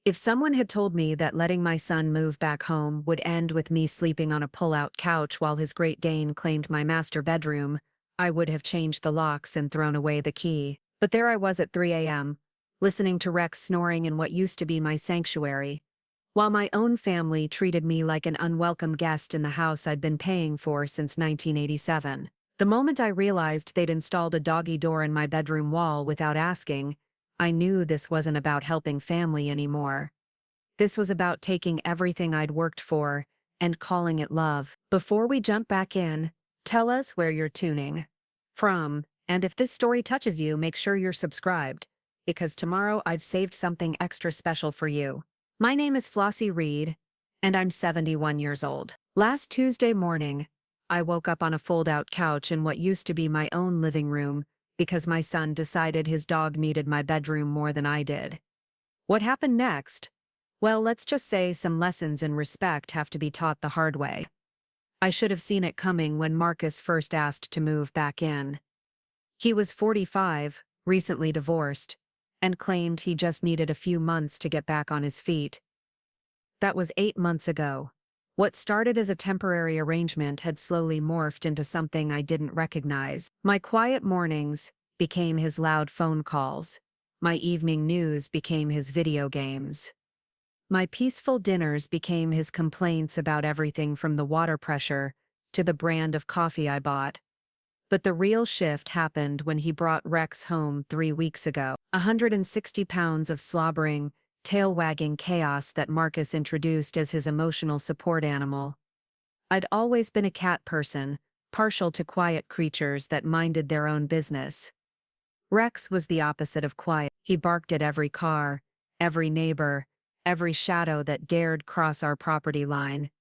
If someone had told me that letting my son move back home would end with me sleeping on a pull-out couch while his Great Dane claimed my master bedroom, I would have changed the locks and thrown away the key. But there I was at 3 a.m., listening to Rex snoring in what used to be my sanctuary, while my own family treated me like an unwelcome guest in the house I'd been paying for since 1987. The moment I realized they'd installed a doggy door in my bedroom wall without asking, I knew this wasn't about helping family anymore. This was about taking everything I'd worked for and calling it love. Before we jump back in, tell us where you're tuning from, and if this story touches you, make sure you're subscribed, because tomorrow I've saved something extra special for you. My name is Flossie Reed, and I'm 71 years old. Last Tuesday morning, I woke up on a fold-out couch in what used to be my own living room because my son decided his dog needed my bedroom more than I did. What happened next? Well, let's just say some lessons in respect have to be taught the hard way. I should have seen it coming when Marcus first asked to move back in. He was 45, recently divorced, and claimed he just needed a few months to get back on his feet. That was 8 months ago. What started as a temporary arrangement had slowly morphed into something I didn't recognize. My quiet mornings became his loud phone calls. My evening news became his video games. My peaceful dinners became his complaints about everything from the water pressure to the brand of coffee I bought. But the real shift happened when he brought Rex home 3 weeks ago. 160 pounds of slobbering, tail-wagging chaos that Marcus introduced as his emotional support animal. I'd always been a cat person, partial to quiet creatures that minded their own business. Rex was the opposite of quiet. He barked at every car, every neighbor, every shadow that dared cross our property line.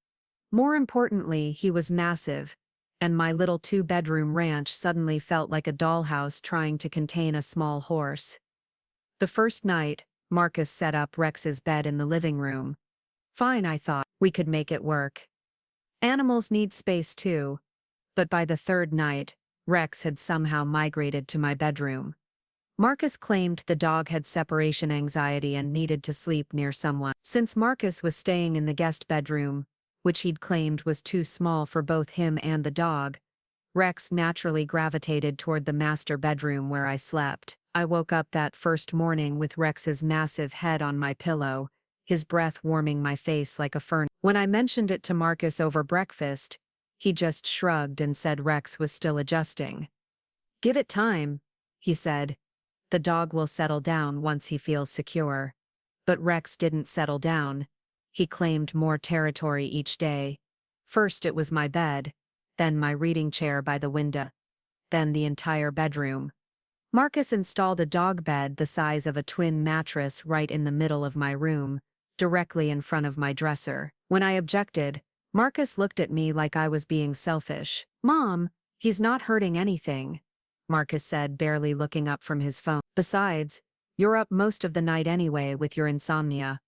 More importantly, he was massive, and my little 2-bedroom ranch suddenly felt like a dollhouse trying to contain a small horse. The first night, Marcus set up Rex's bed in the living room. Fine, I thought, we could make it work. Animals need space too. But by the third night, Rex had somehow migrated to my bedroom. Marcus claimed the dog had separation anxiety and needed to sleep near someone. Since Marcus was staying in the guest bedroom, which he'd claimed was too small for both him and the dog, Rex naturally gravitated toward the master bedroom where I slept. I woke up that first morning with Rex's massive head on my pillow, his breath warming my face like a furnace. When I mentioned it to Marcus over breakfast, he just shrugged and said Rex was still adjusting. "Give it time," he said. "The dog will settle down once he feels secure." But Rex didn't settle down. He claimed more territory each day. First it was my bed, then my reading chair by the window, then the entire bedroom. Marcus installed a dog bed the size of a twin mattress right in the middle of my room, directly in front of my dresser. When I objected, Marcus looked at me like I was being selfish. "Mom, he's not hurting anything," Marcus said, barely looking up from his phone. "Besides, you're up most of the night anyway with your insomnia.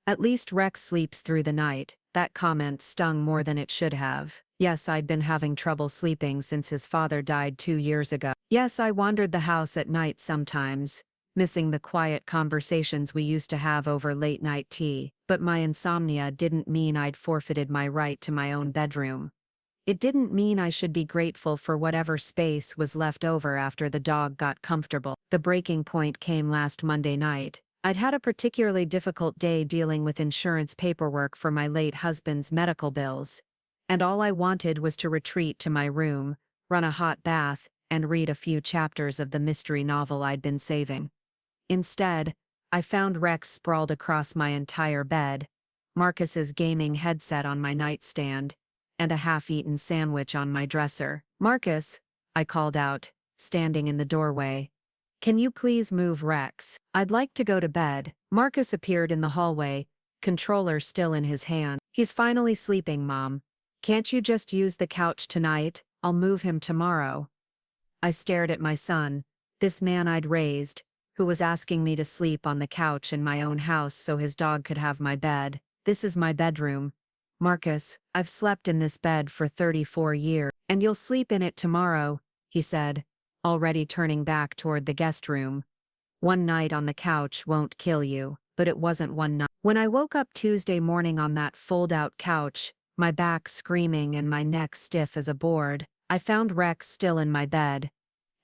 At least Rex sleeps through the night." That comment stung more than it should have. Yes, I'd been having trouble sleeping since his father died 2 years ago. Yes, I wandered the house at night sometimes, missing the quiet conversations we used to have over late-night tea. But my insomnia didn't mean I'd forfeited my right to my own bedroom. It didn't mean I should be grateful for whatever space was left over after the dog got comfortable. The breaking point came last Monday night. I'd had a particularly difficult day dealing with insurance paperwork for my late husband's medical bills, and all I wanted was to retreat to my room, run a hot bath, and read a few chapters of the mystery novel I'd been saving. Instead, I found Rex sprawled across my entire bed, Marcus's gaming headset on my nightstand, and a half-eaten sandwich on my dresser. "Marcus," I called out, standing in the doorway. "Can you please move Rex? I'd like to go to bed." Marcus appeared in the hallway, controller still in his hand. "He's finally sleeping, Mom. Can't you just use the couch tonight? I'll move him tomorrow." I stared at my son, this man I'd raised, who was asking me to sleep on the couch in my own house so his dog could have my bed. "This is my bedroom. Marcus, I've slept in this bed for 34 years. And you'll sleep in it tomorrow," he said, already turning back toward the guest room. "One night on the couch won't kill you." But it wasn't one night. When I woke up Tuesday morning on that fold-out couch, my back screaming and my neck stiff as a board, I found Rex still in my bed,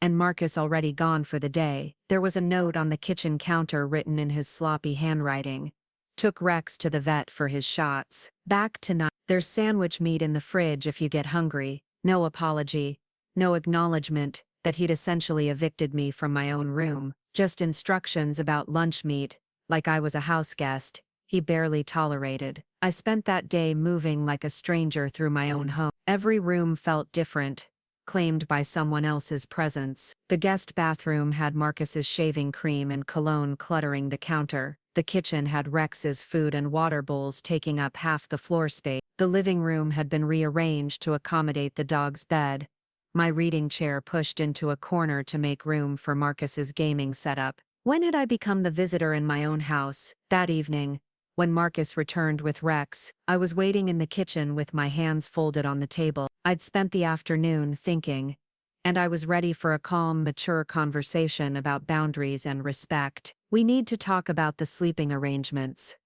and Marcus already gone for the day. There was a note on the kitchen counter written in his sloppy handwriting. Took Rex to the vet for his shots. Back tonight. There's sandwich meat in the fridge if you get hungry. No apology. No acknowledgement that he'd essentially evicted me from my own room. Just instructions about lunch meat, like I was a house guest. He barely tolerated. I spent that day moving like a stranger through my own home. Every room felt different, claimed by someone else's presence. The guest bathroom had Marcus's shaving cream and cologne cluttering the counter. The kitchen had Rex's food and water bowls taking up half the floor space. The living room had been rearranged to accommodate the dog's bed. My reading chair pushed into a corner to make room for Marcus's gaming setup. When had I become the visitor in my own house? That evening, when Marcus returned with Rex, I was waiting in the kitchen with my hands folded on the table. I'd spent the afternoon thinking, and I was ready for a calm, mature conversation about boundaries and respect. We need to talk about the sleeping arrangements,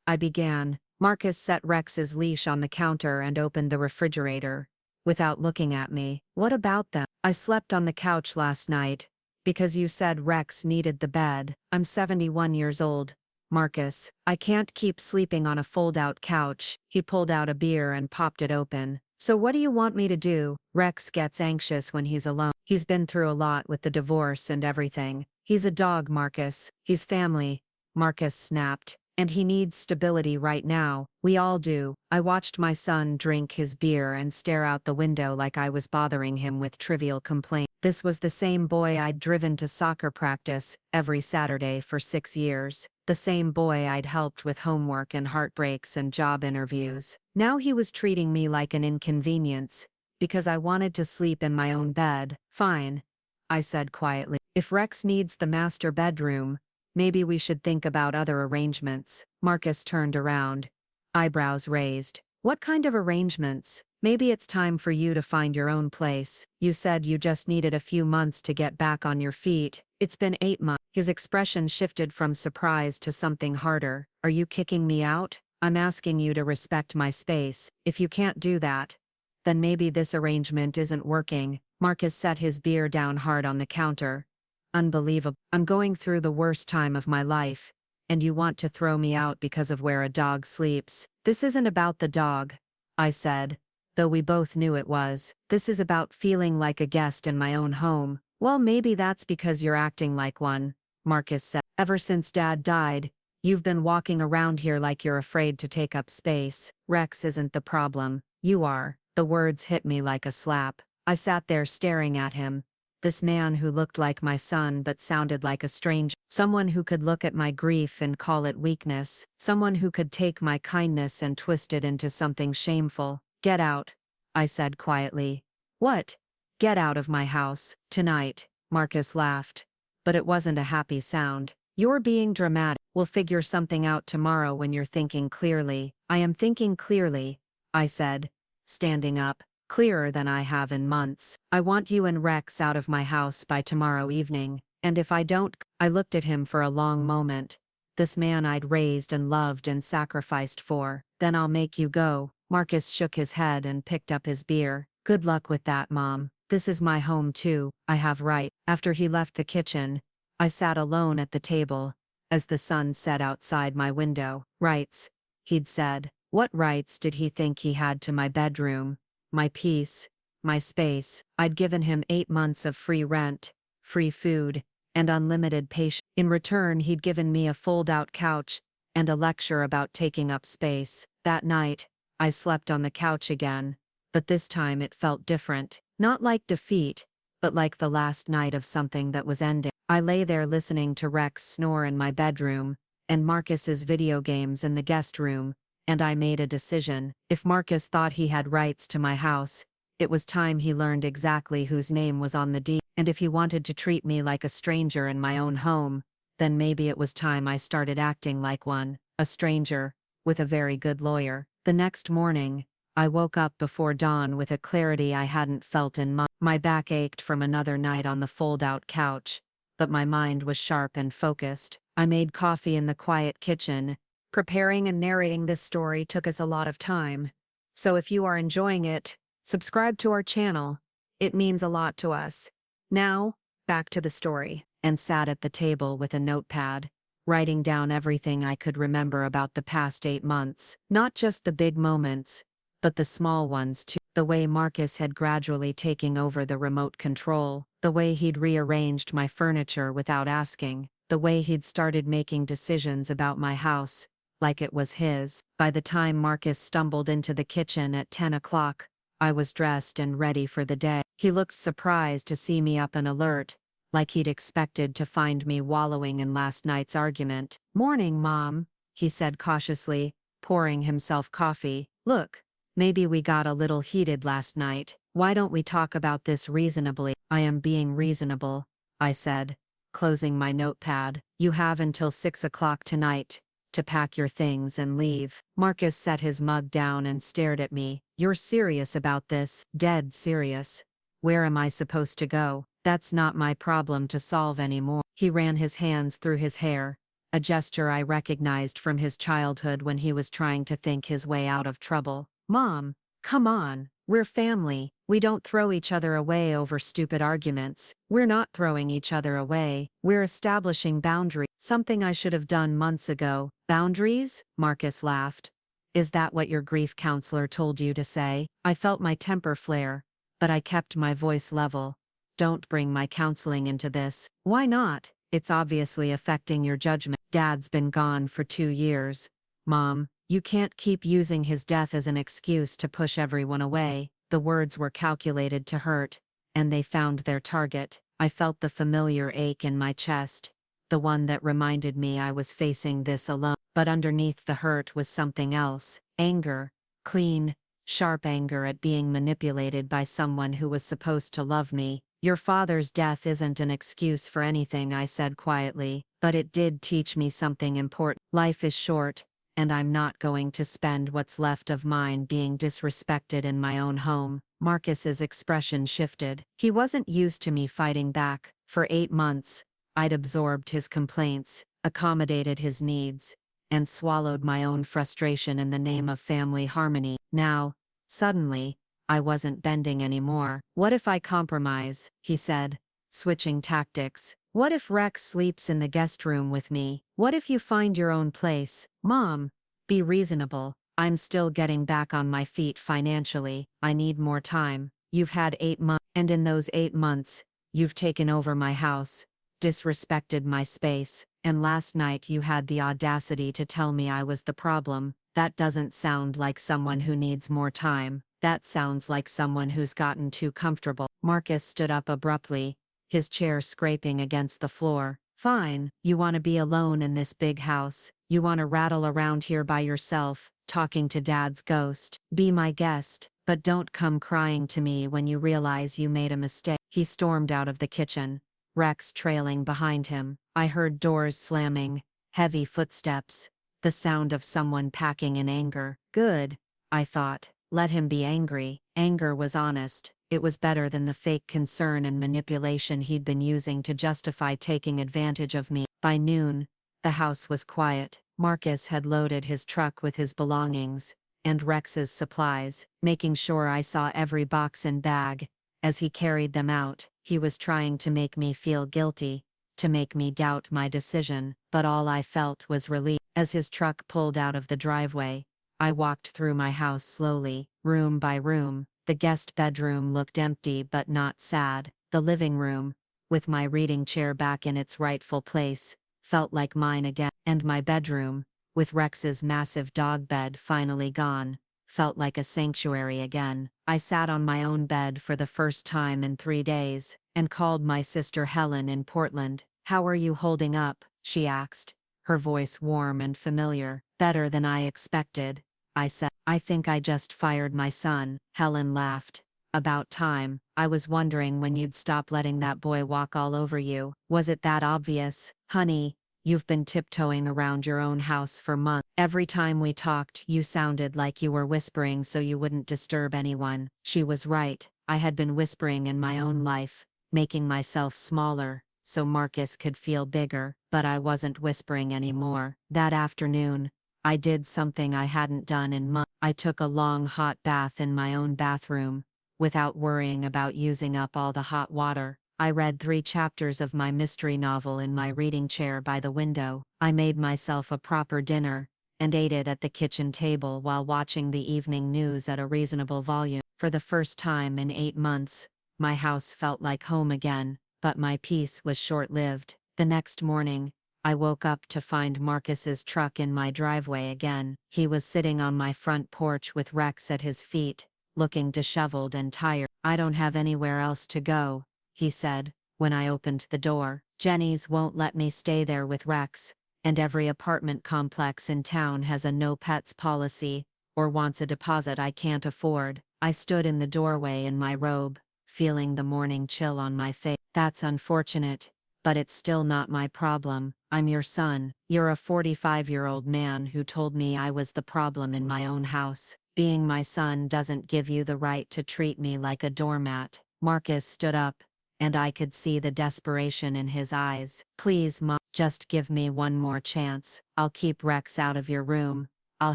I began. Marcus set Rex's leash on the counter and opened the refrigerator, without looking at me. What about them? I slept on the couch last night, because you said Rex needed the bed. I'm 71 years old, Marcus. I can't keep sleeping on a fold-out couch. He pulled out a beer and popped it open. So what do you want me to do? Rex gets anxious when he's alone. He's been through a lot with the divorce and everything. He's a dog, Marcus. He's family, Marcus snapped. And he needs stability right now. We all do. I watched my son drink his beer and stare out the window like I was bothering him with trivial complaints. This was the same boy I'd driven to soccer practice every Saturday for 6 years. The same boy I'd helped with homework and heartbreaks and job interviews. Now he was treating me like an inconvenience, because I wanted to sleep in my own bed. Fine, I said quietly. If Rex needs the master bedroom, maybe we should think about other arrangements. Marcus turned around, eyebrows raised. What kind of arrangements? Maybe it's time for you to find your own place. You said you just needed a few months to get back on your feet. It's been 8 months. His expression shifted from surprise to something harder. Are you kicking me out? I'm asking you to respect my space. If you can't do that, then maybe this arrangement isn't working. Marcus set his beer down hard on the counter. Unbelievable. I'm going through the worst time of my life, and you want to throw me out because of where a dog sleeps. This isn't about the dog, I said, though we both knew it was. This is about feeling like a guest in my own home. Well, maybe that's because you're acting like one, Marcus said. Ever since Dad died, you've been walking around here like you're afraid to take up space. Rex isn't the problem. You are. The words hit me like a slap. I sat there staring at him. This man who looked like my son but sounded like a stranger. Someone who could look at my grief and call it weakness. Someone who could take my kindness and twist it into something shameful. Get out, I said quietly. What? Get out of my house. Tonight, Marcus laughed. But it wasn't a happy sound. You're being dramatic. We'll figure something out tomorrow when you're thinking clearly. I am thinking clearly, I said, standing up. Clearer than I have in months. I want you and Rex out of my house by tomorrow evening, and if I don't, I looked at him for a long moment. This man I'd raised and loved and sacrificed for. Then I'll make you go. Marcus shook his head and picked up his beer. Good luck with that, Mom. This is my home too. I have rights. After he left the kitchen, I sat alone at the table, as the sun set outside my window. Rights, he'd said. What rights did he think he had to my bedroom? My peace, my space. I'd given him 8 months of free rent, free food, and unlimited patience. In return, he'd given me a fold-out couch and a lecture about taking up space. That night, I slept on the couch again, but this time it felt different. Not like defeat, but like the last night of something that was ending. I lay there listening to Rex snore in my bedroom, and Marcus's video games in the guest room, and I made a decision. If Marcus thought he had rights to my house, it was time he learned exactly whose name was on the deed. And if he wanted to treat me like a stranger in my own home, then maybe it was time I started acting like one, a stranger, with a very good lawyer. The next morning, I woke up before dawn with a clarity I hadn't felt in months. My back ached from another night on the fold-out couch, but my mind was sharp and focused. I made coffee in the quiet kitchen, Preparing and narrating this story took us a lot of time. So if you are enjoying it, subscribe to our channel. It means a lot to us. Now, back to the story. And sat at the table with a notepad, writing down everything I could remember about the past 8 months. Not just the big moments, but the small ones too. The way Marcus had gradually taken over the remote control, the way he'd rearranged my furniture without asking, the way he'd started making decisions about my house, like it was his. By the time Marcus stumbled into the kitchen at 10 o'clock, I was dressed and ready for the day. He looked surprised to see me up and alert, like he'd expected to find me wallowing in last night's argument. "Morning, Mom," he said cautiously, pouring himself coffee. "Look, maybe we got a little heated last night. Why don't we talk about this reasonably?" "I am being reasonable," I said, closing my notepad. "You have until 6 o'clock tonight to pack your things and leave." Marcus set his mug down and stared at me. "You're serious about this?" "Dead serious. Where am I supposed to go?" "That's not my problem to solve anymore." He ran his hands through his hair, a gesture I recognized from his childhood when he was trying to think his way out of trouble. "Mom, come on. We're family. We don't throw each other away over stupid arguments." "We're not throwing each other away. We're establishing boundaries." "Something I should have done months ago." "Boundaries?" Marcus laughed. "Is that what your grief counselor told you to say?" I felt my temper flare, but I kept my voice level. "Don't bring my counseling into this." "Why not? It's obviously affecting your judgment." "Dad's been gone for 2 years. Mom, you can't keep using his death as an excuse to push everyone away." The words were calculated to hurt, and they found their target. I felt the familiar ache in my chest, the one that reminded me I was facing this alone. But underneath the hurt was something else. Anger. Clean, sharp anger at being manipulated by someone who was supposed to love me. "Your father's death isn't an excuse for anything," I said quietly, "but it did teach me something important. Life is short, and I'm not going to spend what's left of mine being disrespected in my own home." Marcus's expression shifted. He wasn't used to me fighting back. For 8 months, I'd absorbed his complaints, accommodated his needs, and swallowed my own frustration in the name of family harmony. Now, suddenly, I wasn't bending anymore. "What if I compromise?" he said, switching tactics. "What if Rex sleeps in the guest room with me? What if you find your own place?" "Mom, be reasonable. I'm still getting back on my feet financially. I need more time." "You've had 8 months, and in those 8 months, you've taken over my house, disrespected my space, and last night you had the audacity to tell me I was the problem." "That doesn't sound like someone who needs more time. That sounds like someone who's gotten too comfortable." Marcus stood up abruptly, his chair scraping against the floor. "Fine, you want to be alone in this big house. You want to rattle around here by yourself, talking to Dad's ghost. Be my guest, but don't come crying to me when you realize you made a mistake." He stormed out of the kitchen, Rex trailing behind him. I heard doors slamming, heavy footsteps, the sound of someone packing in anger. Good, I thought. Let him be angry. Anger was honest. It was better than the fake concern and manipulation he'd been using to justify taking advantage of me. By noon, the house was quiet. Marcus had loaded his truck with his belongings, and Rex's supplies, making sure I saw every box and bag. As he carried them out, he was trying to make me feel guilty, to make me doubt my decision, but all I felt was relief. As his truck pulled out of the driveway, I walked through my house slowly, room by room. The guest bedroom looked empty but not sad. The living room, with my reading chair back in its rightful place, felt like mine again. And my bedroom, with Rex's massive dog bed finally gone, felt like a sanctuary again. I sat on my own bed for the first time in 3 days, and called my sister Helen in Portland. "How are you holding up?" she asked, her voice warm and familiar. "Better than I expected," I said. "I think I just fired my son." Helen laughed. "About time. I was wondering when you'd stop letting that boy walk all over you." "Was it that obvious?" "Honey, you've been tiptoeing around your own house for months. Every time we talked, you sounded like you were whispering so you wouldn't disturb anyone." She was right. I had been whispering in my own life, making myself smaller, so Marcus could feel bigger, but I wasn't whispering anymore. That afternoon, I did something I hadn't done in months. I took a long hot bath in my own bathroom, without worrying about using up all the hot water. I read 3 chapters of my mystery novel in my reading chair by the window. I made myself a proper dinner, and ate it at the kitchen table while watching the evening news at a reasonable volume. For the first time in 8 months, my house felt like home again, but my peace was short-lived. The next morning, I woke up to find Marcus's truck in my driveway again. He was sitting on my front porch with Rex at his feet, looking disheveled and tired. "I don't have anywhere else to go," he said, when I opened the door. "Jenny's won't let me stay there with Rex, and every apartment complex in town has a no pets policy, or wants a deposit I can't afford." I stood in the doorway in my robe, feeling the morning chill on my face. "That's unfortunate, but it's still not my problem. I'm your son. You're a 45-year-old man who told me I was the problem in my own house. Being my son doesn't give you the right to treat me like a doormat." Marcus stood up, and I could see the desperation in his eyes. "Please, Mom, just give me one more chance. I'll keep Rex out of your room. I'll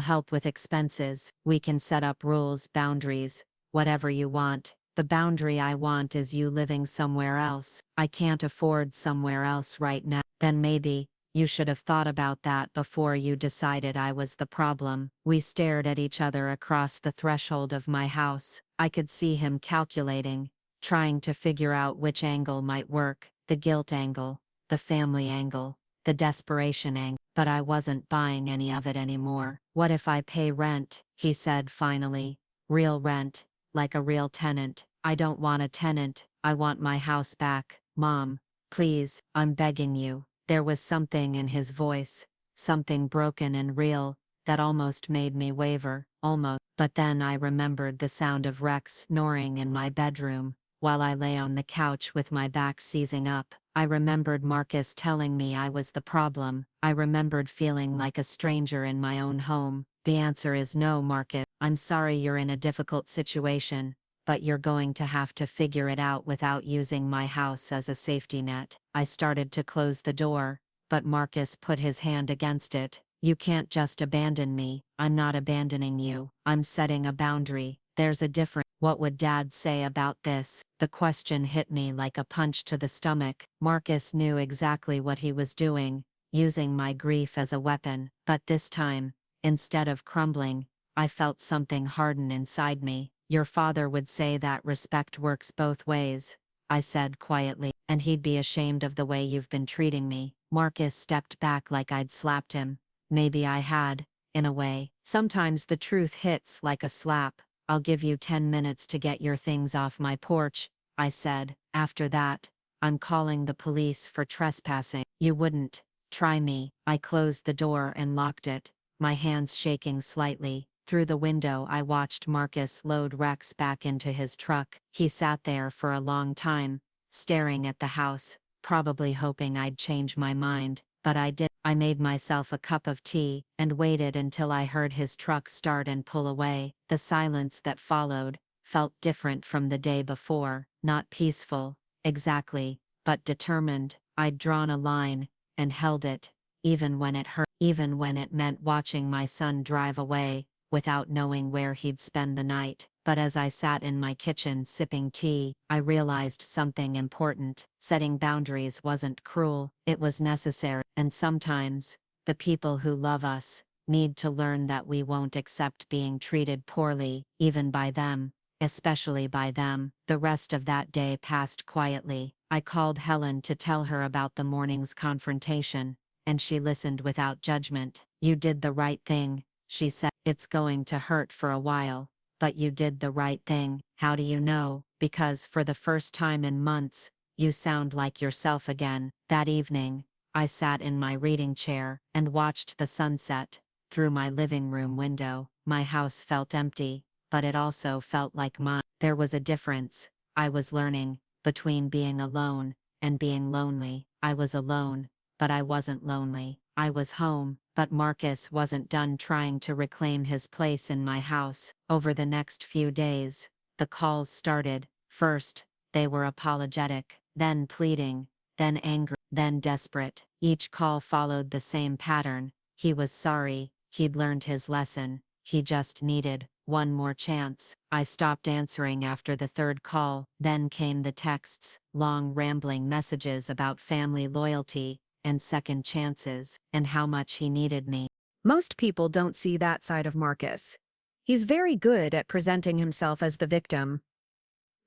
help with expenses. We can set up rules, boundaries, whatever you want. The boundary I want is you living somewhere else. I can't afford somewhere else right now." "Then maybe you should have thought about that before you decided I was the problem." We stared at each other across the threshold of my house. I could see him calculating, trying to figure out which angle might work: the guilt angle, the family angle, the desperation angle. But I wasn't buying any of it anymore. "What if I pay rent?" he said finally. "Real rent, like a real tenant." "I don't want a tenant. I want my house back. Mom, please, I'm begging you." There was something in his voice, something broken and real, that almost made me waver. Almost. But then I remembered the sound of Rex snoring in my bedroom, while I lay on the couch with my back seizing up. I remembered Marcus telling me I was the problem. I remembered feeling like a stranger in my own home. "The answer is no, Marcus. I'm sorry you're in a difficult situation, but you're going to have to figure it out without using my house as a safety net." I started to close the door, but Marcus put his hand against it. "You can't just abandon me." "I'm not abandoning you. I'm setting a boundary. There's a difference." What would Dad say about this? The question hit me like a punch to the stomach. Marcus knew exactly what he was doing, using my grief as a weapon. But this time, instead of crumbling, I felt something harden inside me. "Your father would say that respect works both ways," I said quietly, "and he'd be ashamed of the way you've been treating me." Marcus stepped back like I'd slapped him. Maybe I had, in a way. "Sometimes the truth hits like a slap. I'll give you 10 minutes to get your things off my porch," I said. "After that, I'm calling the police for trespassing." "You wouldn't try me." I closed the door and locked it, my hands shaking slightly. Through the window I watched Marcus load Rex back into his truck. He sat there for a long time, staring at the house, probably hoping I'd change my mind. But I did. I made myself a cup of tea, and waited until I heard his truck start and pull away. The silence that followed felt different from the day before. Not peaceful, exactly, but determined. I'd drawn a line, and held it, even when it hurt, even when it meant watching my son drive away, without knowing where he'd spend the night. But as I sat in my kitchen sipping tea, I realized something important. Setting boundaries wasn't cruel, it was necessary. And sometimes, the people who love us need to learn that we won't accept being treated poorly, even by them, especially by them. The rest of that day passed quietly. I called Helen to tell her about the morning's confrontation, and she listened without judgment. "You did the right thing," she said. "It's going to hurt for a while, but you did the right thing." "How do you know?" "Because for the first time in months, you sound like yourself again." That evening, I sat in my reading chair and watched the sunset through my living room window. My house felt empty, but it also felt like mine. There was a difference, I was learning, between being alone and being lonely. I was alone, but I wasn't lonely. I was home. But Marcus wasn't done trying to reclaim his place in my house. Over the next few days, the calls started. First, they were apologetic, then pleading, then angry, then desperate. Each call followed the same pattern. He was sorry, He'd learned his lesson. He just needed one more chance. I stopped answering after the third call. Then came the texts, long rambling messages about family loyalty and second chances and how much he needed me. Most people don't see that side of Marcus. He's very good at presenting himself as the victim.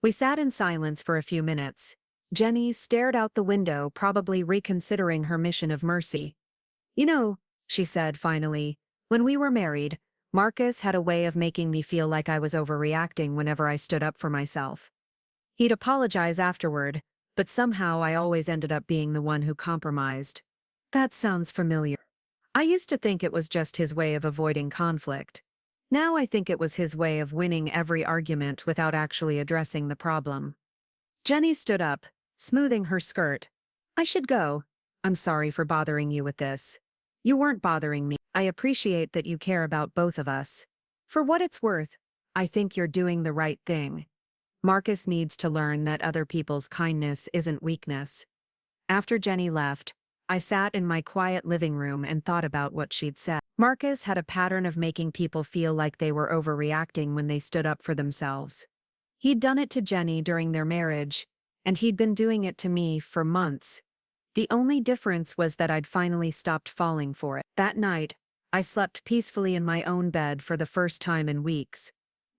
We sat in silence for a few minutes. Jenny stared out the window, probably reconsidering her mission of mercy. "You know," she said finally, "when we were married, Marcus had a way of making me feel like I was overreacting whenever I stood up for myself. He'd apologize afterward, but somehow I always ended up being the one who compromised." That sounds familiar. I used to think it was just his way of avoiding conflict. Now I think it was his way of winning every argument without actually addressing the problem. Jenny stood up, smoothing her skirt. "I should go. I'm sorry for bothering you with this." "You weren't bothering me. I appreciate that you care about both of us. For what it's worth, I think you're doing the right thing. Marcus needs to learn that other people's kindness isn't weakness." After Jenny left, I sat in my quiet living room and thought about what she'd said. Marcus had a pattern of making people feel like they were overreacting when they stood up for themselves. He'd done it to Jenny during their marriage, and he'd been doing it to me for months. The only difference was that I'd finally stopped falling for it. That night, I slept peacefully in my own bed for the first time in weeks.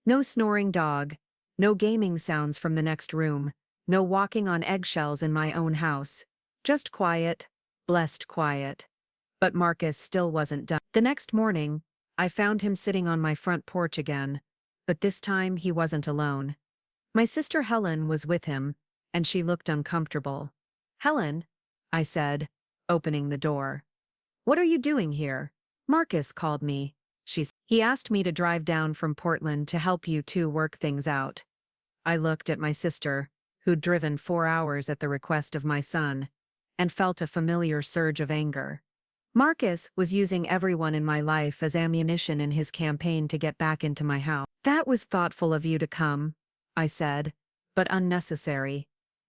No snoring dog, no gaming sounds from the next room, no walking on eggshells in my own house. Just quiet, blessed quiet. But Marcus still wasn't done. The next morning, I found him sitting on my front porch again, but this time he wasn't alone. My sister Helen was with him, and she looked uncomfortable. "Helen," I said, opening the door. "What are you doing here?" "Marcus called me," He asked me to drive down from Portland to help you two work things out." I looked at my sister, who'd driven 4 hours at the request of my son, and felt a familiar surge of anger. Marcus was using everyone in my life as ammunition in his campaign to get back into my house. "That was thoughtful of you to come," I said, "but unnecessary."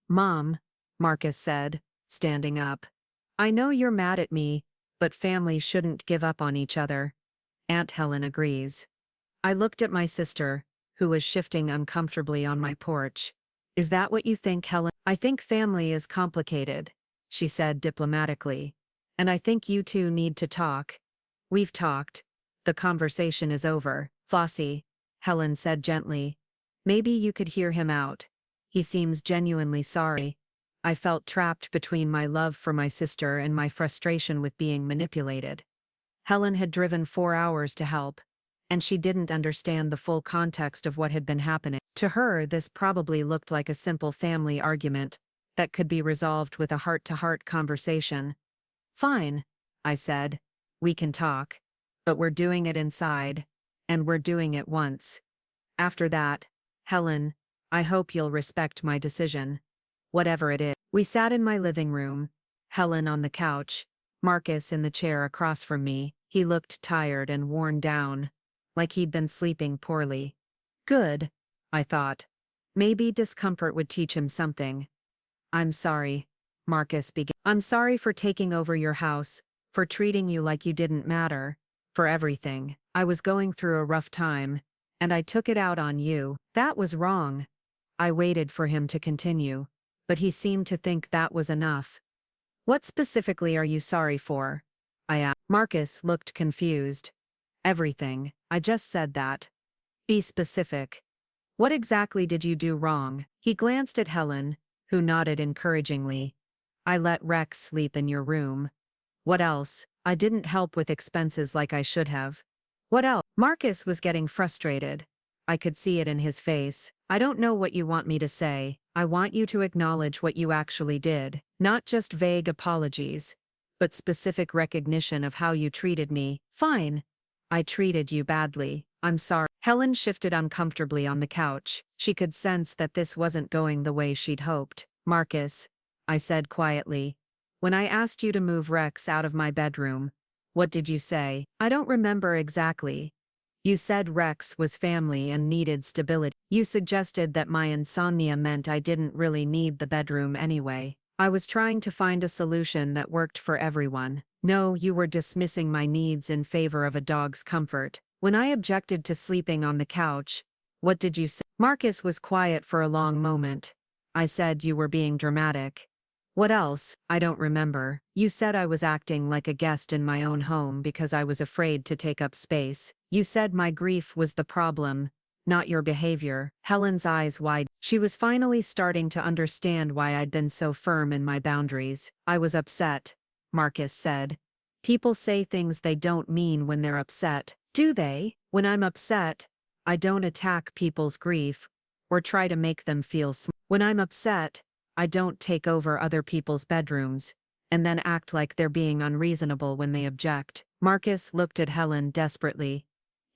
"Mom," Marcus said, standing up, "I know you're mad at me, but families shouldn't give up on each other." Aunt Helen agrees. I looked at my sister, who was shifting uncomfortably on my porch. "Is that what you think, Helen?" "I think family is complicated," she said diplomatically. "And I think you two need to talk." "We've talked. The conversation is over." "Flossie," Helen said gently, "maybe you could hear him out. He seems genuinely sorry." I felt trapped between my love for my sister and my frustration with being manipulated. Helen had driven 4 hours to help, and she didn't understand the full context of what had been happening. To her, this probably looked like a simple family argument that could be resolved with a heart-to-heart conversation. "Fine," I said. "We can talk. But we're doing it inside, and we're doing it once. After that, Helen, I hope you'll respect my decision. Whatever it is." We sat in my living room, Helen on the couch, Marcus in the chair across from me. He looked tired and worn down, like he'd been sleeping poorly. Good, I thought. Maybe discomfort would teach him something. "I'm sorry," Marcus began. "I'm sorry for taking over your house, for treating you like you didn't matter, for everything. I was going through a rough time, and I took it out on you. That was wrong." I waited for him to continue, but he seemed to think that was enough. "What specifically are you sorry for?" I asked. Marcus looked confused. "Everything. I just said that." "Be specific. What exactly did you do wrong?" He glanced at Helen, who nodded encouragingly. "I let Rex sleep in your room." "What else?" "I didn't help with expenses like I should have." "What else?" Marcus was getting frustrated. I could see it in his face. "I don't know what you want me to say. I want you to acknowledge what you actually did. Not just vague apologies, but specific recognition of how you treated me." "Fine. I treated you badly. I'm sorry." Helen shifted uncomfortably on the couch. She could sense that this wasn't going the way she'd hoped. "Marcus," I said quietly, "when I asked you to move Rex out of my bedroom, what did you say?" "I don't remember exactly. You said Rex was family and needed stability. You suggested that my insomnia meant I didn't really need the bedroom anyway. I was trying to find a solution that worked for everyone." No, you were dismissing my needs in favor of a dog's comfort. When I objected to sleeping on the couch, what did you say? Marcus was quiet for a long moment. I said you were being dramatic. What else? I don't remember. You said I was acting like a guest in my own home because I was afraid to take up space. You said my grief was the problem, not your behavior. Helen's eyes widened. She was finally starting to understand why I'd been so firm in my boundaries. I was upset, Marcus said. People say things they don't mean when they're upset. Do they? When I'm upset, I don't attack people's grief or try to make them feel small. When I'm upset, I don't take over other people's bedrooms and then act like they're being unreasonable when they object. Marcus looked at Helen desperately.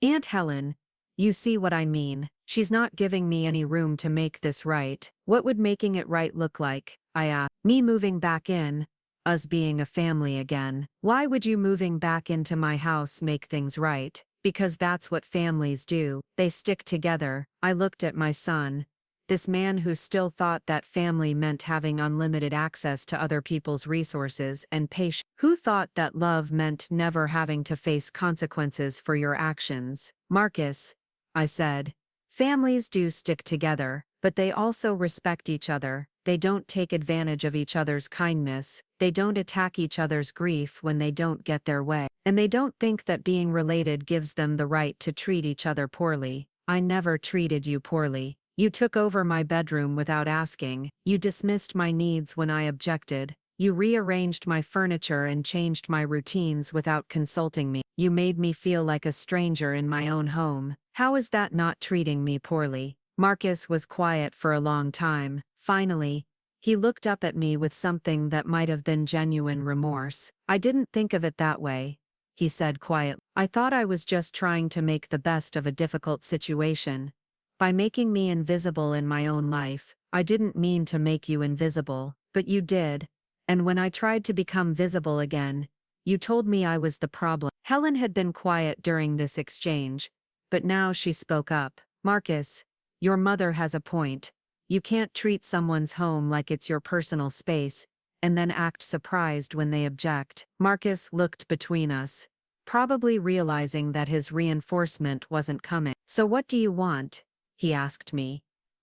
Aunt Helen, you see what I mean. She's not giving me any room to make this right. What would making it right look like? I asked. Me moving back in, us being a family again. Why would you moving back into my house make things right? Because that's what families do. They stick together. I looked at my son. This man who still thought that family meant having unlimited access to other people's resources and patience. Who thought that love meant never having to face consequences for your actions. Marcus, I said. Families do stick together, but they also respect each other. They don't take advantage of each other's kindness. They don't attack each other's grief when they don't get their way. And they don't think that being related gives them the right to treat each other poorly. I never treated you poorly. You took over my bedroom without asking. You dismissed my needs when I objected. You rearranged my furniture and changed my routines without consulting me. You made me feel like a stranger in my own home. How is that not treating me poorly? Marcus was quiet for a long time. Finally, he looked up at me with something that might have been genuine remorse. I didn't think of it that way, he said quietly. I thought I was just trying to make the best of a difficult situation. By making me invisible in my own life, I didn't mean to make you invisible, but you did. And when I tried to become visible again, you told me I was the problem. Helen had been quiet during this exchange, but now she spoke up. Marcus, your mother has a point. You can't treat someone's home like it's your personal space, and then act surprised when they object. Marcus looked between us, probably realizing that his reinforcement wasn't coming. So what do you want? He asked me.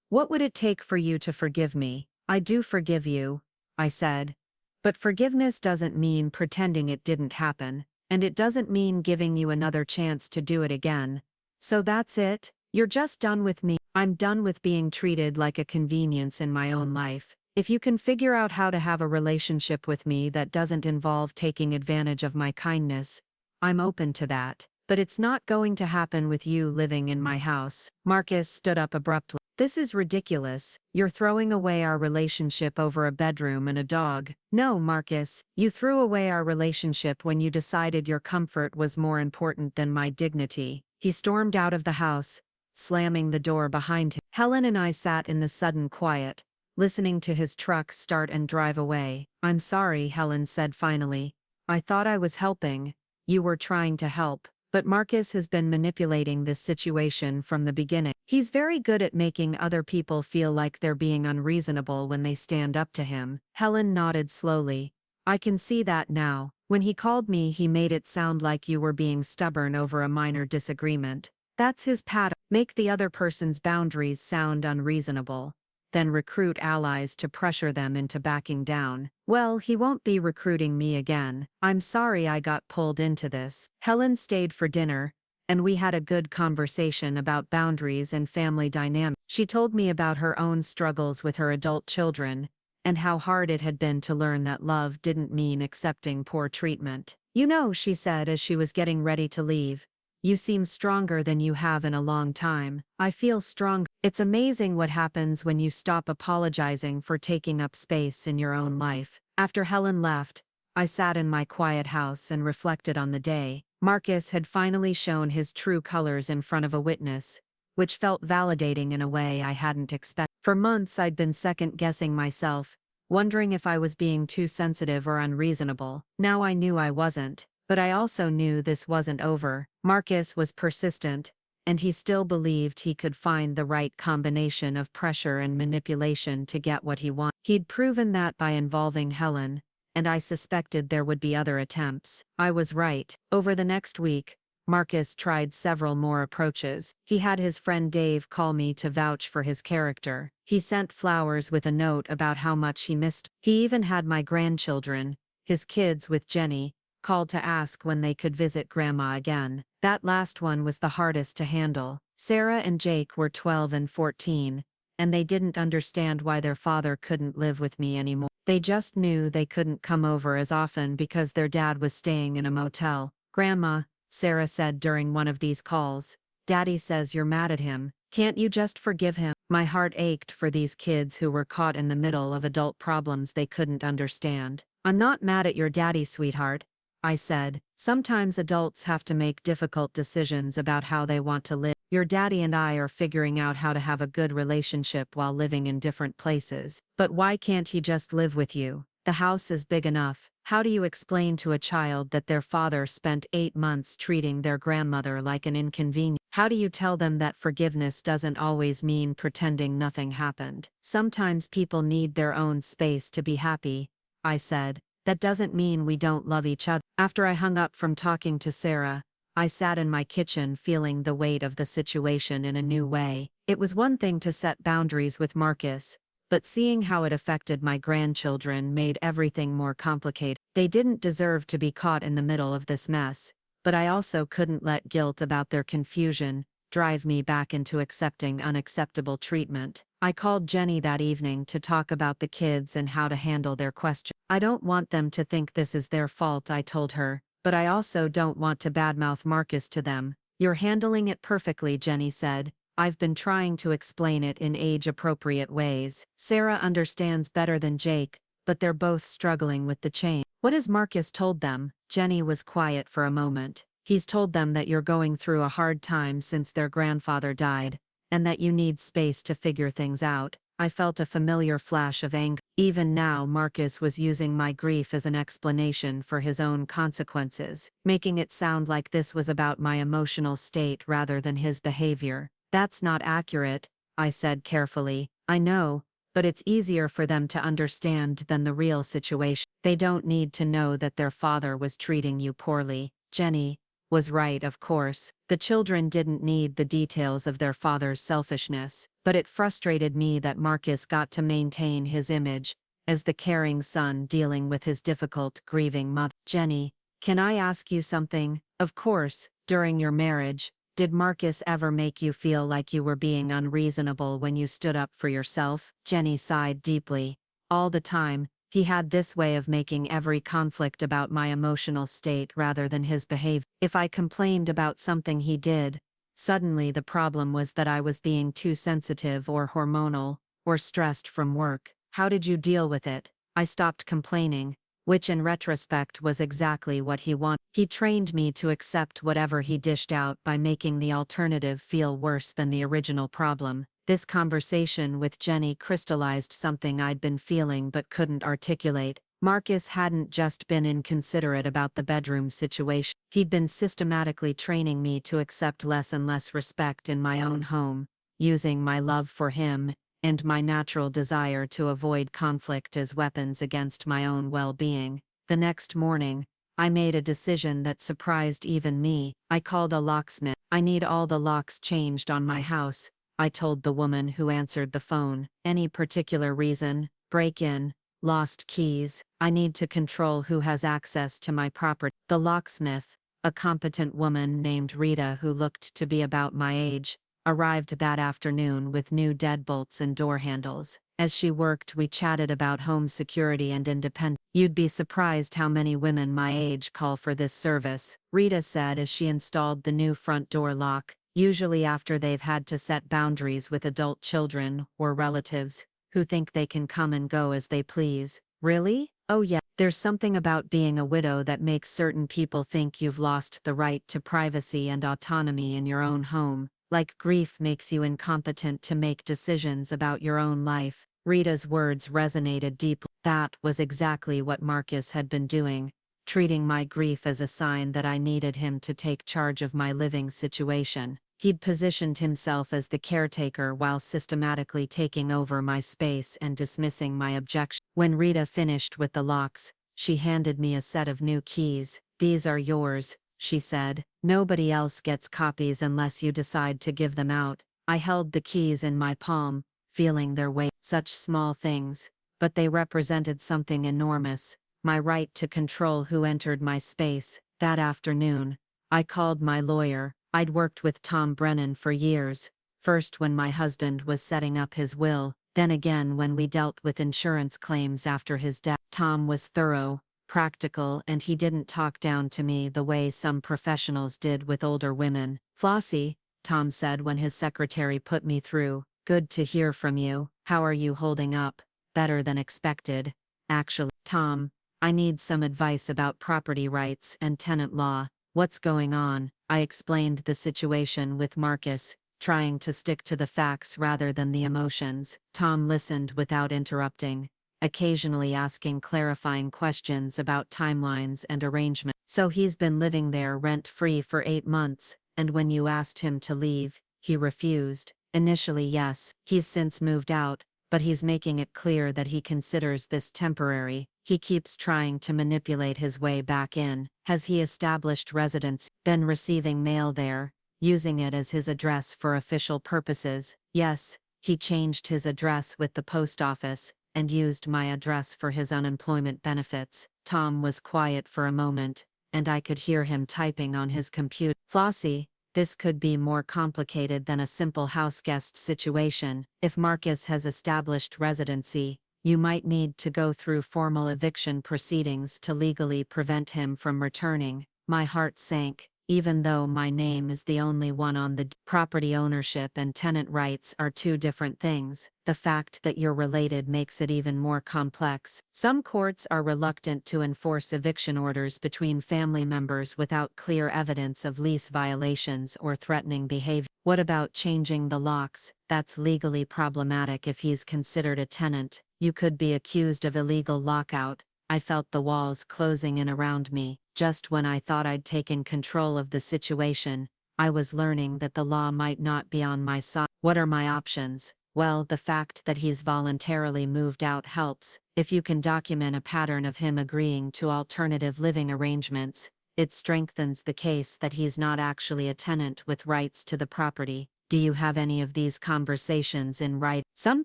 What would it take for you to forgive me? I do forgive you, I said. But forgiveness doesn't mean pretending it didn't happen, and it doesn't mean giving you another chance to do it again. So that's it? You're just done with me. I'm done with being treated like a convenience in my own life. If you can figure out how to have a relationship with me that doesn't involve taking advantage of my kindness, I'm open to that. But it's not going to happen with you living in my house. Marcus stood up abruptly. This is ridiculous. You're throwing away our relationship over a bedroom and a dog. No, Marcus, you threw away our relationship when you decided your comfort was more important than my dignity. He stormed out of the house, slamming the door behind him. Helen and I sat in the sudden quiet, listening to his truck start and drive away. I'm sorry, Helen said finally. I thought I was helping. You were trying to help. But Marcus has been manipulating this situation from the beginning. He's very good at making other people feel like they're being unreasonable when they stand up to him. Helen nodded slowly. I can see that now. When he called me, he made it sound like you were being stubborn over a minor disagreement. That's his pattern. Make the other person's boundaries sound unreasonable, then recruit allies to pressure them into backing down. Well, he won't be recruiting me again. I'm sorry I got pulled into this. Helen stayed for dinner, and we had a good conversation about boundaries and family dynamics. She told me about her own struggles with her adult children, and how hard it had been to learn that love didn't mean accepting poor treatment. You know, she said as she was getting ready to leave, you seem stronger than you have in a long time. I feel strong. It's amazing what happens when you stop apologizing for taking up space in your own life. After Helen left, I sat in my quiet house and reflected on the day. Marcus had finally shown his true colors in front of a witness, which felt validating in a way I hadn't expected. For months I'd been second-guessing myself, wondering if I was being too sensitive or unreasonable. Now I knew I wasn't. But I also knew this wasn't over. Marcus was persistent, and he still believed he could find the right combination of pressure and manipulation to get what he wanted. He'd proven that by involving Helen, and I suspected there would be other attempts. I was right. Over the next week, Marcus tried several more approaches. He had his friend Dave call me to vouch for his character. He sent flowers with a note about how much he missed. He even had my grandchildren, his kids with Jenny, called to ask when they could visit Grandma again. That last one was the hardest to handle. Sarah and Jake were 12 and 14, and they didn't understand why their father couldn't live with me anymore. They just knew they couldn't come over as often because their dad was staying in a motel. "Grandma," Sarah said during one of these calls, "Daddy says you're mad at him. Can't you just forgive him?" My heart ached for these kids who were caught in the middle of adult problems they couldn't understand. "I'm not mad at your daddy, sweetheart," I said. "Sometimes adults have to make difficult decisions about how they want to live. Your daddy and I are figuring out how to have a good relationship while living in different places. But why can't he just live with you? The house is big enough." How do you explain to a child that their father spent 8 months treating their grandmother like an inconvenience? How do you tell them that forgiveness doesn't always mean pretending nothing happened? "Sometimes people need their own space to be happy," I said. "That doesn't mean we don't love each other." After I hung up from talking to Sarah, I sat in my kitchen feeling the weight of the situation in a new way. It was one thing to set boundaries with Marcus, but seeing how it affected my grandchildren made everything more complicated. They didn't deserve to be caught in the middle of this mess, but I also couldn't let guilt about their confusion drive me back into accepting unacceptable treatment. I called Jenny that evening to talk about the kids and how to handle their questions. "I don't want them to think this is their fault," I told her, "but I also don't want to badmouth Marcus to them." "You're handling it perfectly," Jenny said. "I've been trying to explain it in age-appropriate ways. Sarah understands better than Jake, but they're both struggling with the change." "What has Marcus told them?" Jenny was quiet for a moment. "He's told them that you're going through a hard time since their grandfather died, and that you need space to figure things out." I felt a familiar flash of anger. Even now, Marcus was using my grief as an explanation for his own consequences, making it sound like this was about my emotional state rather than his behavior. "That's not accurate," I said carefully. "I know, but it's easier for them to understand than the real situation. They don't need to know that their father was treating you poorly." Jenny was right, of course. The children didn't need the details of their father's selfishness, but it frustrated me that Marcus got to maintain his image as the caring son dealing with his difficult, grieving mother. "Jenny, can I ask you something?" "Of course. During your marriage, did Marcus ever make you feel like you were being unreasonable when you stood up for yourself?" Jenny sighed deeply. "All the time. He had this way of making every conflict about my emotional state rather than his behavior. If I complained about something he did, suddenly the problem was that I was being too sensitive or hormonal, or stressed from work." "How did you deal with it?" "I stopped complaining, which in retrospect was exactly what he wanted. He trained me to accept whatever he dished out by making the alternative feel worse than the original problem." This conversation with Jenny crystallized something I'd been feeling but couldn't articulate. Marcus hadn't just been inconsiderate about the bedroom situation. He'd been systematically training me to accept less and less respect in my own home, using my love for him and my natural desire to avoid conflict as weapons against my own well-being. The next morning, I made a decision that surprised even me. I called a locksmith. "I need all the locks changed on my house," I told the woman who answered the phone. "Any particular reason?" "Break-in, lost keys. I need to control who has access to my property." The locksmith, a competent woman named Rita who looked to be about my age, arrived that afternoon with new deadbolts and door handles. As she worked, we chatted about home security and independence. "You'd be surprised how many women my age call for this service," Rita said as she installed the new front door lock, usually after they've had to set boundaries with adult children or relatives who think they can come and go as they please. "Really? Oh yeah. There's something about being a widow that makes certain people think you've lost the right to privacy and autonomy in your own home, like grief makes you incompetent to make decisions about your own life." Rita's words resonated deeply. That was exactly what Marcus had been doing, treating my grief as a sign that I needed him to take charge of my living situation. He'd positioned himself as the caretaker while systematically taking over my space and dismissing my objections. When Rita finished with the locks, She handed me a set of new keys. "These are yours," she said. "Nobody else gets copies unless you decide to give them out." I held the keys in my palm, feeling their weight. Such small things, but they represented something enormous. My right to control who entered my space. That afternoon, I called my lawyer. I'd worked with Tom Brennan for years, first when my husband was setting up his will, then again when we dealt with insurance claims after his death. Tom was thorough, practical, and he didn't talk down to me the way some professionals did with older women. "Flossie," Tom said when his secretary put me through, "good to hear from you. How are you holding up?" "Better than expected, actually." "Tom, I need some advice about property rights and tenant law." "What's going on?" I explained the situation with Marcus, trying to stick to the facts rather than the emotions. Tom listened without interrupting, occasionally asking clarifying questions about timelines and arrangements. "So he's been living there rent-free for 8 months, and when you asked him to leave, he refused." "Initially, yes. He's since moved out, but he's making it clear that he considers this temporary. He keeps trying to manipulate his way back in." "Has he established residence? Been receiving mail there, using it as his address for official purposes?" "Yes, he changed his address with the post office, and used my address for his unemployment benefits." Tom was quiet for a moment, and I could hear him typing on his computer. "Flossie, this could be more complicated than a simple houseguest situation. If Marcus has established residency, you might need to go through formal eviction proceedings to legally prevent him from returning." My heart sank. Even though my name is the only one on the property, ownership and tenant rights are two different things. The fact that you're related makes it even more complex. Some courts are reluctant to enforce eviction orders between family members without clear evidence of lease violations or threatening behavior. "What about changing the locks?" "That's legally problematic if he's considered a tenant. You could be accused of illegal lockout." I felt the walls closing in around me. Just when I thought I'd taken control of the situation, I was learning that the law might not be on my side. "What are my options?" "Well, the fact that he's voluntarily moved out helps. If you can document a pattern of him agreeing to alternative living arrangements, it strengthens the case that he's not actually a tenant with rights to the property." "Do you have any of these conversations in writing?" "Some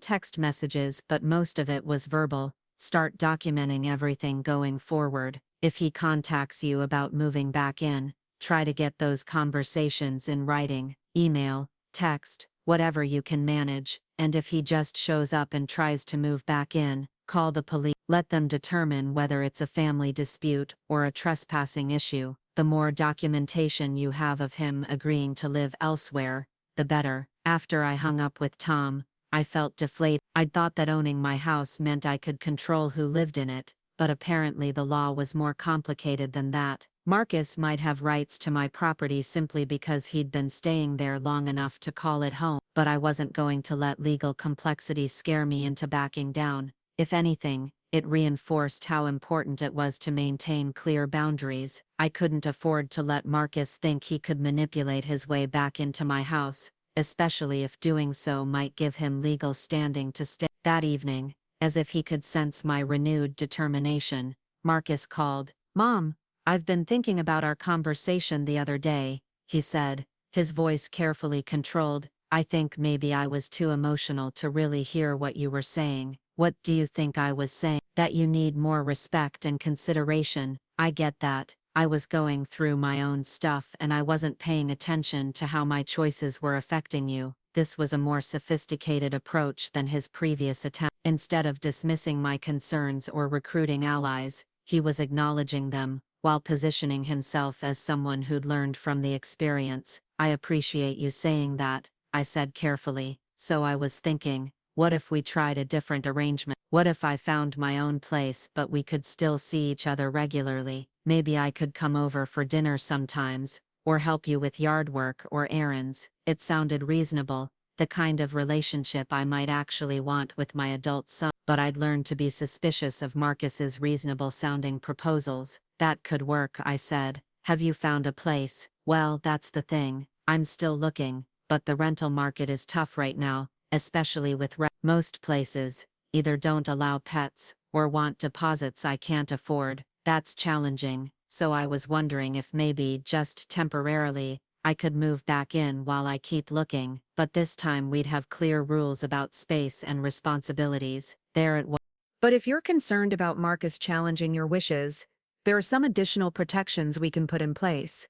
text messages, but most of it was verbal." "Start documenting everything going forward. If he contacts you about moving back in, try to get those conversations in writing, email, text, whatever you can manage. And if he just shows up and tries to move back in, call the police. Let them determine whether it's a family dispute or a trespassing issue. The more documentation you have of him agreeing to live elsewhere, the better." After I hung up with Tom, I felt deflated. I'd thought that owning my house meant I could control who lived in it, but apparently the law was more complicated than that. Marcus might have rights to my property simply because he'd been staying there long enough to call it home, but I wasn't going to let legal complexity scare me into backing down. If anything, it reinforced how important it was to maintain clear boundaries. I couldn't afford to let Marcus think he could manipulate his way back into my house, especially if doing so might give him legal standing to stay. That evening, as if he could sense my renewed determination, Marcus called. "Mom, I've been thinking about our conversation the other day," he said, his voice carefully controlled. "I think maybe I was too emotional to really hear what you were saying." "What do you think I was saying?" "That you need more respect and consideration." "I get that. I was going through my own stuff and I wasn't paying attention to how my choices were affecting you." This was a more sophisticated approach than his previous attempt. Instead of dismissing my concerns or recruiting allies, he was acknowledging them, while positioning himself as someone who'd learned from the experience. "I appreciate you saying that," I said carefully. "So I was thinking, what if we tried a different arrangement? What if I found my own place but we could still see each other regularly? Maybe I could come over for dinner sometimes, or help you with yard work or errands." It sounded reasonable, the kind of relationship I might actually want with my adult son. But I'd learned to be suspicious of Marcus's reasonable-sounding proposals. "That could work," I said. "Have you found a place?" "Well, that's the thing. I'm still looking, but the rental market is tough right now, especially with most places either don't allow pets, or want deposits I can't afford. That's challenging, so I was wondering if maybe, just temporarily, I could move back in while I keep looking, but this time we'd have clear rules about space and responsibilities. There it was. But if you're concerned about Marcus challenging your wishes, there are some additional protections we can put in place.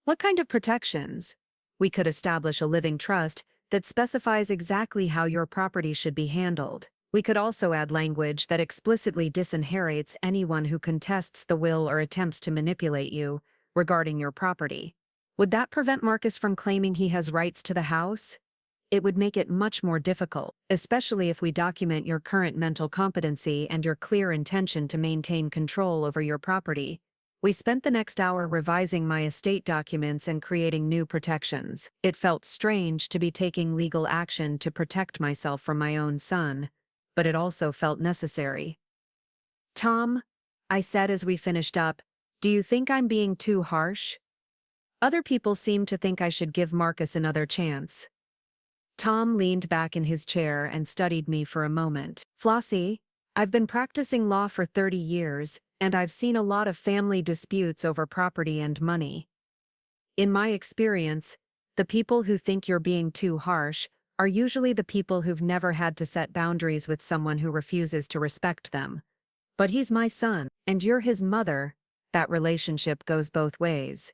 What kind of protections? We could establish a living trust that specifies exactly how your property should be handled. We could also add language that explicitly disinherits anyone who contests the will or attempts to manipulate you regarding your property. Would that prevent Marcus from claiming he has rights to the house? It would make it much more difficult, especially if we document your current mental competency and your clear intention to maintain control over your property. We spent the next hour revising my estate documents and creating new protections. It felt strange to be taking legal action to protect myself from my own son, but it also felt necessary. "Tom," I said as we finished up, "do you think I'm being too harsh? Other people seem to think I should give Marcus another chance." Tom leaned back in his chair and studied me for a moment. "Flossie, I've been practicing law for 30 years, and I've seen a lot of family disputes over property and money. In my experience, the people who think you're being too harsh are usually the people who've never had to set boundaries with someone who refuses to respect them. But he's my son, and you're his mother. That relationship goes both ways.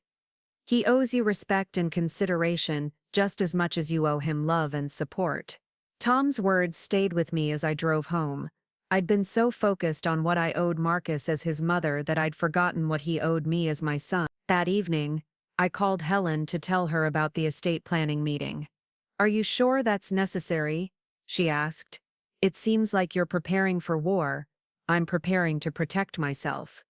He owes you respect and consideration just as much as you owe him love and support." Tom's words stayed with me as I drove home. I'd been so focused on what I owed Marcus as his mother that I'd forgotten what he owed me as my son. That evening, I called Helen to tell her about the estate planning meeting. "Are you sure that's necessary?" she asked. "It seems like you're preparing for war. I'm preparing to protect myself."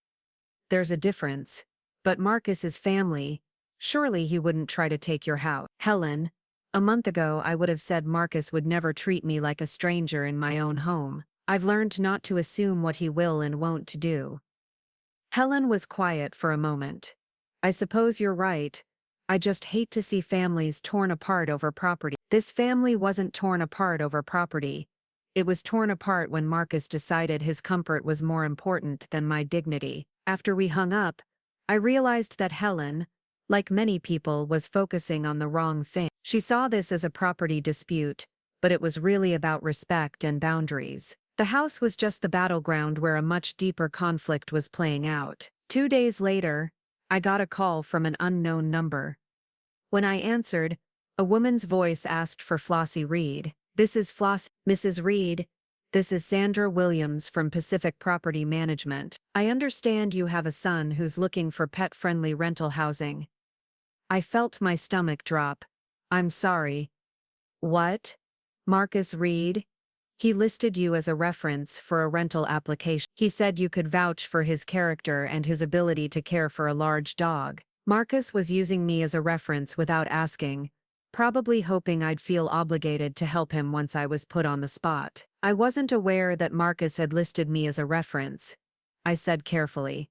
"There's a difference. But Marcus is family. Surely he wouldn't try to take your house." "Helen, a month ago I would have said Marcus would never treat me like a stranger in my own home. I've learned not to assume what he will and won't do." Helen was quiet for a moment. "I suppose you're right. I just hate to see families torn apart over property." This family wasn't torn apart over property. It was torn apart when Marcus decided his comfort was more important than my dignity. After we hung up, I realized that Helen, like many people, was focusing on the wrong thing. She saw this as a property dispute, but it was really about respect and boundaries. The house was just the battleground where a much deeper conflict was playing out. 2 days later, I got a call from an unknown number. When I answered, a woman's voice asked for Flossie Reed. "This is Mrs. Reed. This is Sandra Williams from Pacific Property Management. I understand you have a son who's looking for pet-friendly rental housing." I felt my stomach drop. "I'm sorry." "What? Marcus Reed? He listed you as a reference for a rental application. He said you could vouch for his character and his ability to care for a large dog." Marcus was using me as a reference without asking, probably hoping I'd feel obligated to help him once I was put on the spot. "I wasn't aware that Marcus had listed me as a reference," I said carefully.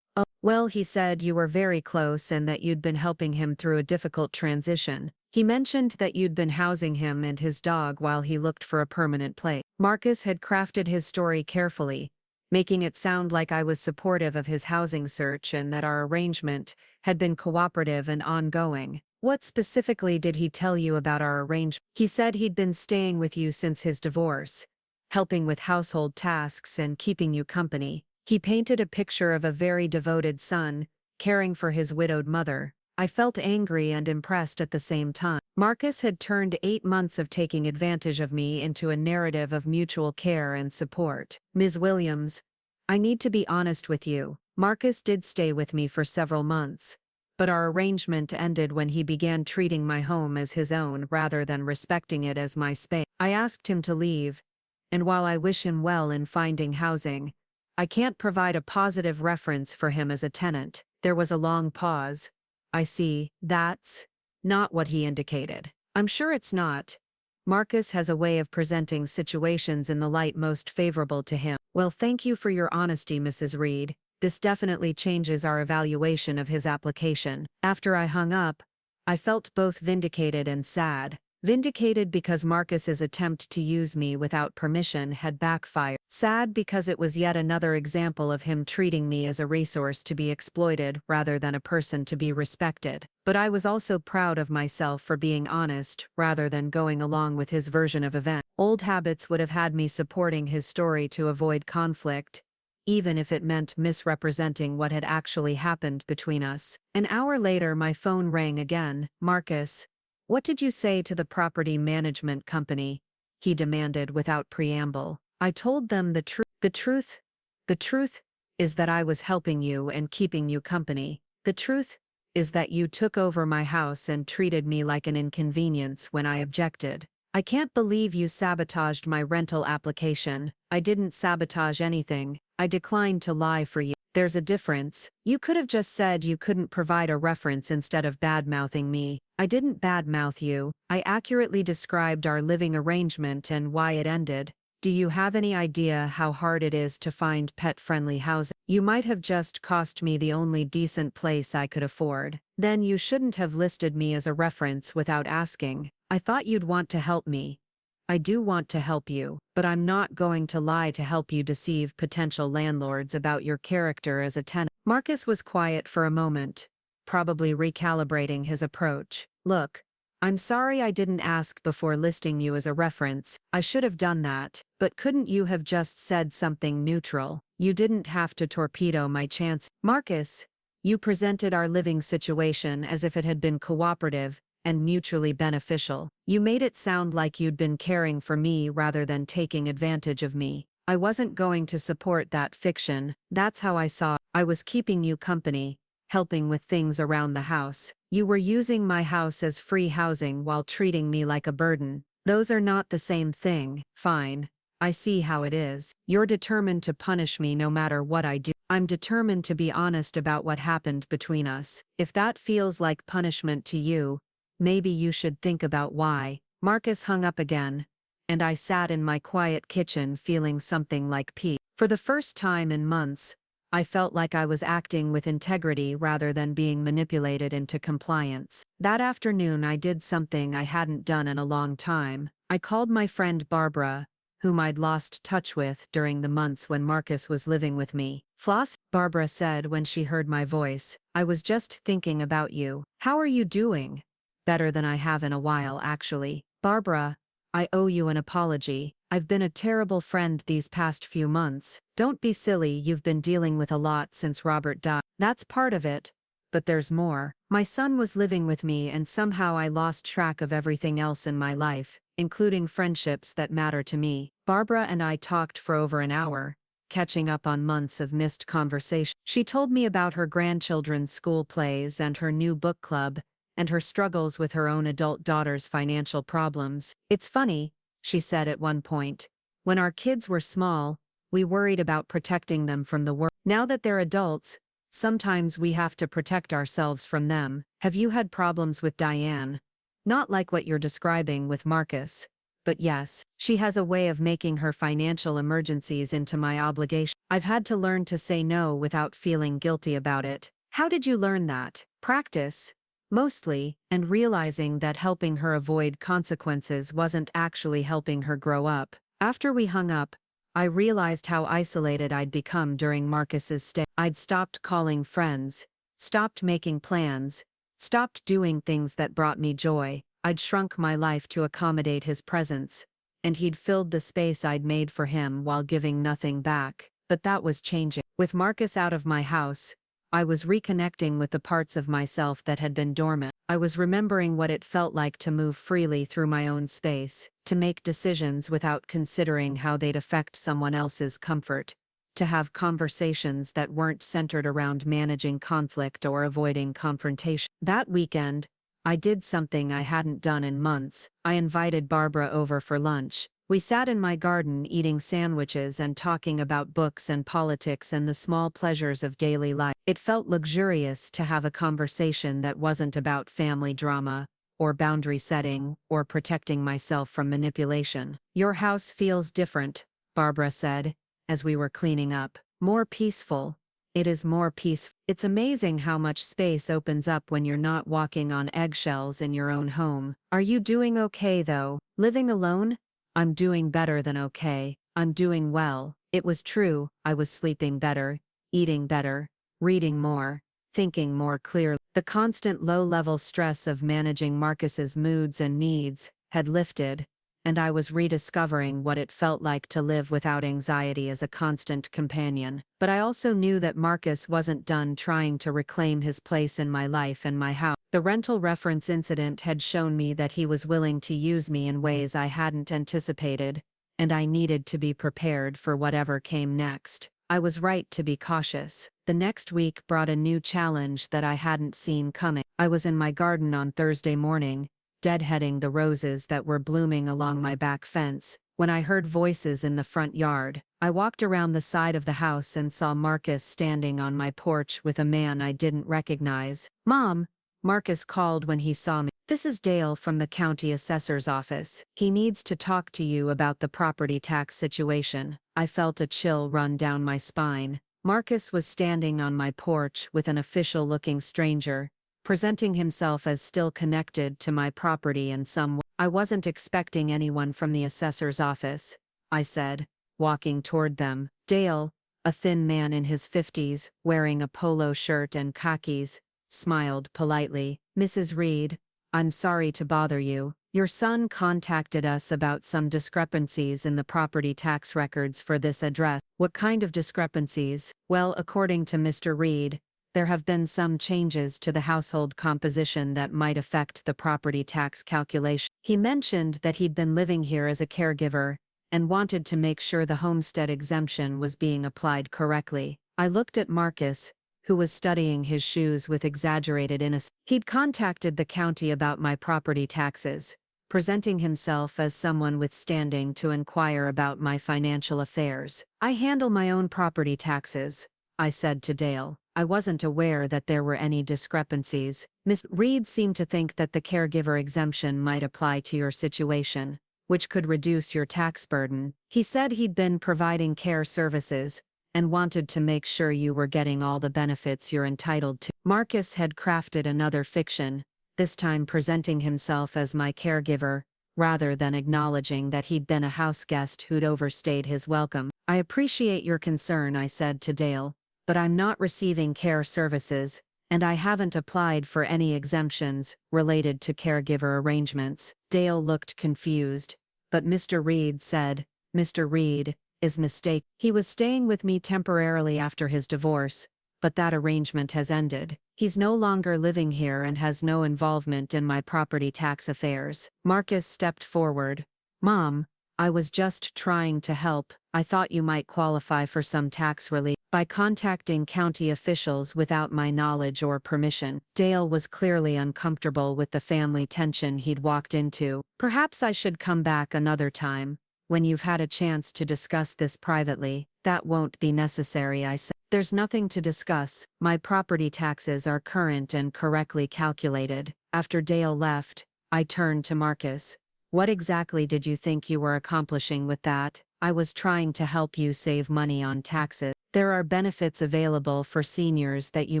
"Oh, well, he said you were very close and that you'd been helping him through a difficult transition. He mentioned that you'd been housing him and his dog while he looked for a permanent place." Marcus had crafted his story carefully, making it sound like I was supportive of his housing search and that our arrangement had been cooperative and ongoing. "What specifically did he tell you about our arrangement?" "He said he'd been staying with you since his divorce, helping with household tasks and keeping you company. He painted a picture of a very devoted son, caring for his widowed mother." I felt angry and impressed at the same time. Marcus had turned 8 months of taking advantage of me into a narrative of mutual care and support. "Ms. Williams, I need to be honest with you. Marcus did stay with me for several months, but our arrangement ended when he began treating my home as his own rather than respecting it as my space. I asked him to leave, and while I wish him well in finding housing, I can't provide a positive reference for him as a tenant." There was a long pause. "I see. That's not what he indicated." "I'm sure it's not. Marcus has a way of presenting situations in the light most favorable to him." "Well, thank you for your honesty, Mrs. Reed. This definitely changes our evaluation of his application." After I hung up, I felt both vindicated and sad. Vindicated because Marcus's attempt to use me without permission had backfired. Sad because it was yet another example of him treating me as a resource to be exploited rather than a person to be respected. But I was also proud of myself for being honest rather than going along with his version of events. Old habits would have had me supporting his story to avoid conflict, even if it meant misrepresenting what had actually happened between us. An hour later, my phone rang again. "Marcus, what did you say to the property management company?" he demanded without preamble. "I told them the truth. The truth is that I was helping you and keeping you company. The truth is that you took over my house and treated me like an inconvenience when I objected. I can't believe you sabotaged my rental application." "I didn't sabotage anything. I declined to lie for you." "There's a difference. You could have just said you couldn't provide a reference instead of bad-mouthing me." "I didn't bad-mouth you. I accurately described our living arrangement and why it ended. Do you have any idea how hard it is to find pet-friendly housing? You might have just cost me the only decent place I could afford. Then you shouldn't have listed me as a reference without asking. I thought you'd want to help me." "I do want to help you, but I'm not going to lie to help you deceive potential landlords about your character as a tenant." Marcus was quiet for a moment, probably recalibrating his approach. "Look, I'm sorry I didn't ask before listing you as a reference. I should have done that, but couldn't you have just said something neutral? You didn't have to torpedo my chance." "Marcus, you presented our living situation as if it had been cooperative and mutually beneficial. You made it sound like you'd been caring for me rather than taking advantage of me. I wasn't going to support that fiction. That's how I saw it. I was keeping you company, helping with things around the house. You were using my house as free housing while treating me like a burden. Those are not the same thing." "Fine. I see how it is. You're determined to punish me no matter what I do. I'm determined to be honest about what happened between us. If that feels like punishment to you, maybe you should think about why." Marcus hung up again, and I sat in my quiet kitchen feeling something like peace. For the first time in months, I felt like I was acting with integrity rather than being manipulated into compliance. That afternoon I did something I hadn't done in a long time. I called my friend Barbara, whom I'd lost touch with during the months when Marcus was living with me. "Floss," Barbara said when she heard my voice, "I was just thinking about you. How are you doing?" "Better than I have in a while, actually." "Barbara, I owe you an apology. I've been a terrible friend these past few months." "Don't be silly, you've been dealing with a lot since Robert died." "That's part of it, but there's more. My son was living with me and somehow I lost track of everything else in my life, including friendships that matter to me." Barbara and I talked for over an hour, catching up on months of missed conversation. She told me about her grandchildren's school plays and her new book club, and her struggles with her own adult daughter's financial problems. "It's funny," she said at one point. "When our kids were small, we worried about protecting them from the world. Now that they're adults, sometimes we have to protect ourselves from them." "Have you had problems with Diane?" "Not like what you're describing with Marcus. But yes, she has a way of making her financial emergencies into my obligation. I've had to learn to say no without feeling guilty about it." "How did you learn that?" "Practice. Mostly, and realizing that helping her avoid consequences wasn't actually helping her grow up." After we hung up, I realized how isolated I'd become during Marcus's stay. I'd stopped calling friends, stopped making plans, stopped doing things that brought me joy. I'd shrunk my life to accommodate his presence, and he'd filled the space I'd made for him while giving nothing back. But that was changing. With Marcus out of my house, I was reconnecting with the parts of myself that had been dormant. I was remembering what it felt like to move freely through my own space, to make decisions without considering how they'd affect someone else's comfort, to have conversations that weren't centered around managing conflict or avoiding confrontation. That weekend, I did something I hadn't done in months. I invited Barbara over for lunch. We sat in my garden eating sandwiches and talking about books and politics and the small pleasures of daily life. It felt luxurious to have a conversation that wasn't about family drama, or boundary setting, or protecting myself from manipulation. "Your house feels different," Barbara said, as we were cleaning up. "More peaceful." It is more peaceful. It's amazing how much space opens up when you're not walking on eggshells in your own home. Are you doing okay though? Living alone? I'm doing better than okay. I'm doing well. It was true, I was sleeping better, eating better, reading more, thinking more clearly. The constant low-level stress of managing Marcus's moods and needs had lifted, and I was rediscovering what it felt like to live without anxiety as a constant companion. But I also knew that Marcus wasn't done trying to reclaim his place in my life and my house. The rental reference incident had shown me that he was willing to use me in ways I hadn't anticipated, and I needed to be prepared for whatever came next. I was right to be cautious. The next week brought a new challenge that I hadn't seen coming. I was in my garden on Thursday morning, deadheading the roses that were blooming along my back fence, when I heard voices in the front yard. I walked around the side of the house and saw Marcus standing on my porch with a man I didn't recognize. "Mom," Marcus called when he saw me. "This is Dale from the county assessor's office. He needs to talk to you about the property tax situation." I felt a chill run down my spine. Marcus was standing on my porch with an official-looking stranger, presenting himself as still connected to my property in some way. "I wasn't expecting anyone from the assessor's office," I said, walking toward them. Dale, a thin man in his 50s, wearing a polo shirt and khakis, smiled politely. "Mrs. Reed, I'm sorry to bother you. Your son contacted us about some discrepancies in the property tax records for this address." "What kind of discrepancies?" "Well, according to Mr. Reed, there have been some changes to the household composition that might affect the property tax calculation. He mentioned that he'd been living here as a caregiver and wanted to make sure the homestead exemption was being applied correctly." I looked at Marcus, who was studying his shoes with exaggerated innocence. He'd contacted the county about my property taxes, presenting himself as someone with standing to inquire about my financial affairs. "I handle my own property taxes," I said to Dale. "I wasn't aware that there were any discrepancies." "Ms. Reed seemed to think that the caregiver exemption might apply to your situation, which could reduce your tax burden. He said he'd been providing care services and wanted to make sure you were getting all the benefits you're entitled to." Marcus had crafted another fiction, this time presenting himself as my caregiver, rather than acknowledging that he'd been a house guest who'd overstayed his welcome. "I appreciate your concern," I said to Dale, "but I'm not receiving care services, and I haven't applied for any exemptions related to caregiver arrangements." Dale looked confused, but Mr. Reed said, "Mr. Reed is mistake. He was staying with me temporarily after his divorce, but that arrangement has ended. He's no longer living here and has no involvement in my property tax affairs." Marcus stepped forward. "Mom, I was just trying to help. I thought you might qualify for some tax relief by contacting county officials without my knowledge or permission." Dale was clearly uncomfortable with the family tension he'd walked into. "Perhaps I should come back another time, when you've had a chance to discuss this privately." "That won't be necessary," I said. "There's nothing to discuss. My property taxes are current and correctly calculated." After Dale left, I turned to Marcus. "What exactly did you think you were accomplishing with that?" "I was trying to help you save money on taxes. There are benefits available for seniors that you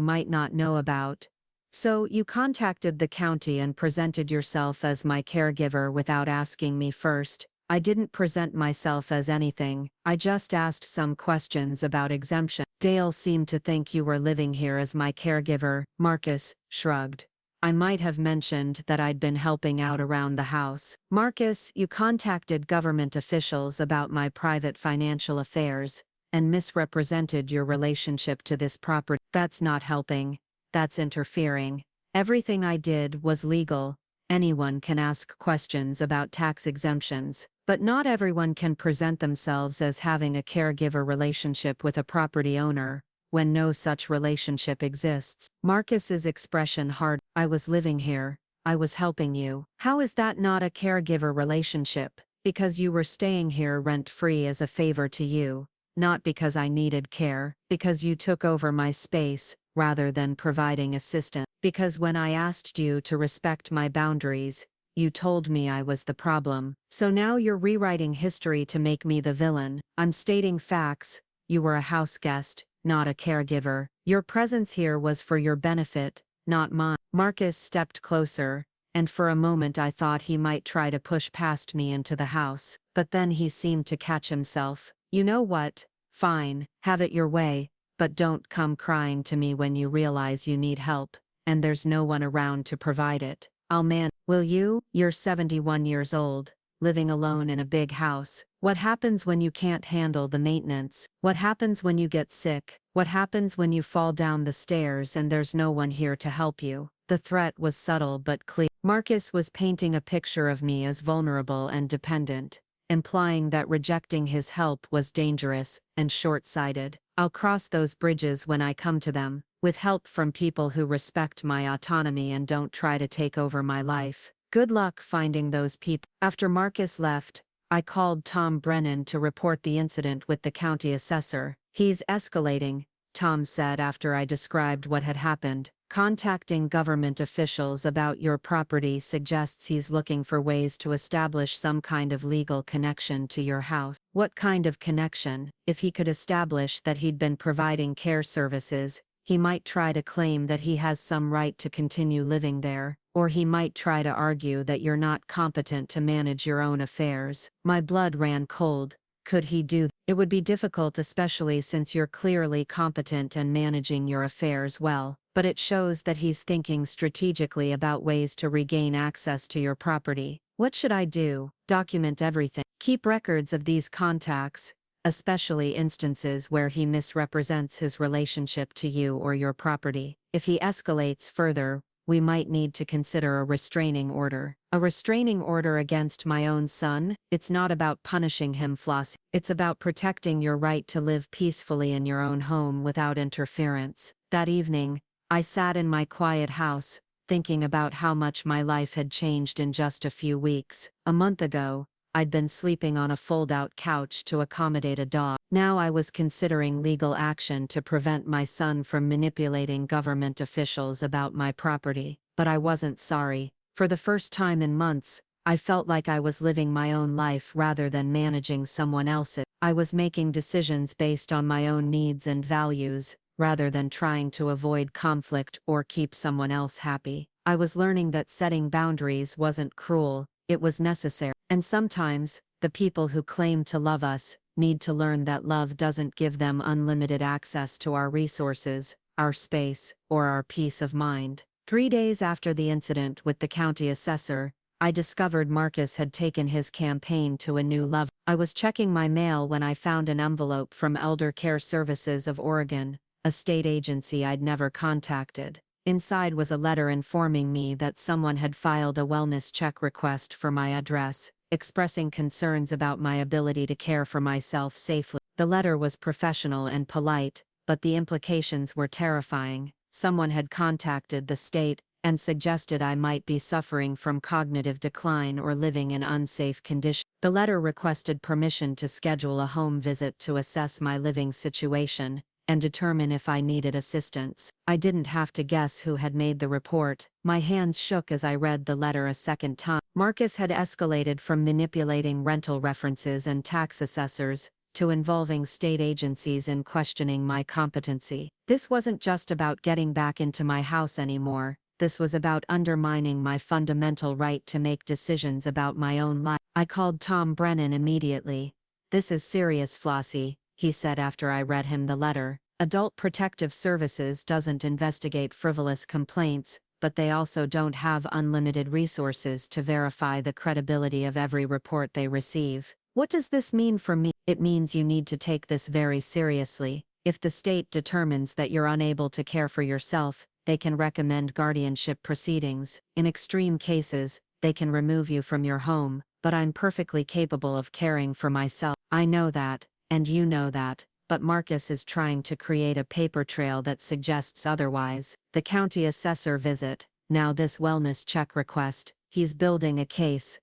might not know about. So you contacted the county and presented yourself as my caregiver without asking me first." "I didn't present myself as anything. I just asked some questions about exemption." "Dale seemed to think you were living here as my caregiver." Marcus shrugged. "I might have mentioned that I'd been helping out around the house." "Marcus, you contacted government officials about my private financial affairs and misrepresented your relationship to this property." "That's not helping. That's interfering. Everything I did was legal. Anyone can ask questions about tax exemptions. But not everyone can present themselves as having a caregiver relationship with a property owner, when no such relationship exists." Marcus's expression hardened. "I was living here. I was helping you. How is that not a caregiver relationship? Because you were staying here rent-free as a favor to you, not because I needed care, because you took over my space, rather than providing assistance. Because when I asked you to respect my boundaries, you told me I was the problem. So now you're rewriting history to make me the villain." "I'm stating facts. You were a house guest. not a caregiver. Your presence here was for your benefit, not mine. Marcus stepped closer, and for a moment I thought he might try to push past me into the house, but then he seemed to catch himself. You know what? Fine, have it your way, but don't come crying to me when you realize you need help, and there's no one around to provide it. I'll man. Will you? You're 71 years old, living alone in a big house. What happens when you can't handle the maintenance? What happens when you get sick? What happens when you fall down the stairs and there's no one here to help you? The threat was subtle but clear. Marcus was painting a picture of me as vulnerable and dependent, implying that rejecting his help was dangerous and short-sighted. I'll cross those bridges when I come to them, with help from people who respect my autonomy and don't try to take over my life. Good luck finding those people. After Marcus left, I called Tom Brennan to report the incident with the county assessor. He's escalating, Tom said after I described what had happened. Contacting government officials about your property suggests he's looking for ways to establish some kind of legal connection to your house. What kind of connection? If he could establish that he'd been providing care services, he might try to claim that he has some right to continue living there, or he might try to argue that you're not competent to manage your own affairs. My blood ran cold. Could he do that? It would be difficult, especially since you're clearly competent and managing your affairs well, but it shows that he's thinking strategically about ways to regain access to your property. What should I do? Document everything. Keep records of these contacts, especially instances where he misrepresents his relationship to you or your property. If he escalates further, we might need to consider a restraining order. A restraining order against my own son? It's not about punishing him, Flossie. It's about protecting your right to live peacefully in your own home without interference. That evening, I sat in my quiet house, thinking about how much my life had changed in just a few weeks. A month ago, I'd been sleeping on a fold-out couch to accommodate a dog. Now I was considering legal action to prevent my son from manipulating government officials about my property. But I wasn't sorry. For the first time in months, I felt like I was living my own life rather than managing someone else's. I was making decisions based on my own needs and values, rather than trying to avoid conflict or keep someone else happy. I was learning that setting boundaries wasn't cruel, it was necessary. And sometimes, the people who claim to love us need to learn that love doesn't give them unlimited access to our resources, our space, or our peace of mind. 3 days after the incident with the county assessor, I discovered Marcus had taken his campaign to a new level. I was checking my mail when I found an envelope from Elder Care Services of Oregon, a state agency I'd never contacted. Inside was a letter informing me that someone had filed a wellness check request for my address, expressing concerns about my ability to care for myself safely. The letter was professional and polite, but the implications were terrifying. Someone had contacted the state and suggested I might be suffering from cognitive decline or living in unsafe conditions. The letter requested permission to schedule a home visit to assess my living situation and determine if I needed assistance. I didn't have to guess who had made the report. My hands shook as I read the letter a second time. Marcus had escalated from manipulating rental references and tax assessors to involving state agencies in questioning my competency. This wasn't just about getting back into my house anymore. This was about undermining my fundamental right to make decisions about my own life. I called Tom Brennan immediately. "This is serious, Flossie," he said after I read him the letter. "Adult Protective Services doesn't investigate frivolous complaints, but they also don't have unlimited resources to verify the credibility of every report they receive. What does this mean for me? It means you need to take this very seriously. If the state determines that you're unable to care for yourself, they can recommend guardianship proceedings. In extreme cases, they can remove you from your home, but I'm perfectly capable of caring for myself. I know that, and you know that, but Marcus is trying to create a paper trail that suggests otherwise. The county assessor visit, now this wellness check request, he's building a case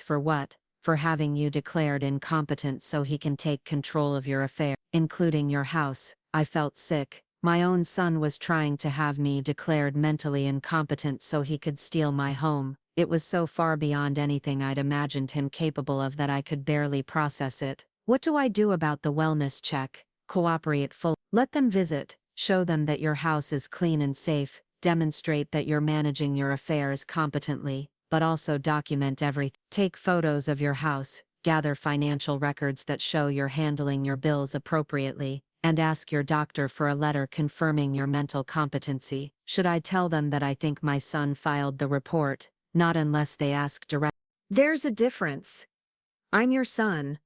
for what? For having you declared incompetent so he can take control of your affair, including your house." I felt sick. My own son was trying to have me declared mentally incompetent so he could steal my home. It was so far beyond anything I'd imagined him capable of that I could barely process it. "What do I do about the wellness check?" cooperate fully. Let them visit, show them that your house is clean and safe, demonstrate that you're managing your affairs competently, but also document everything. Take photos of your house, gather financial records that show you're handling your bills appropriately, and ask your doctor for a letter confirming your mental competency. Should I tell them that I think my son filed the report? Not unless they ask directly. There's a difference. I'm your son.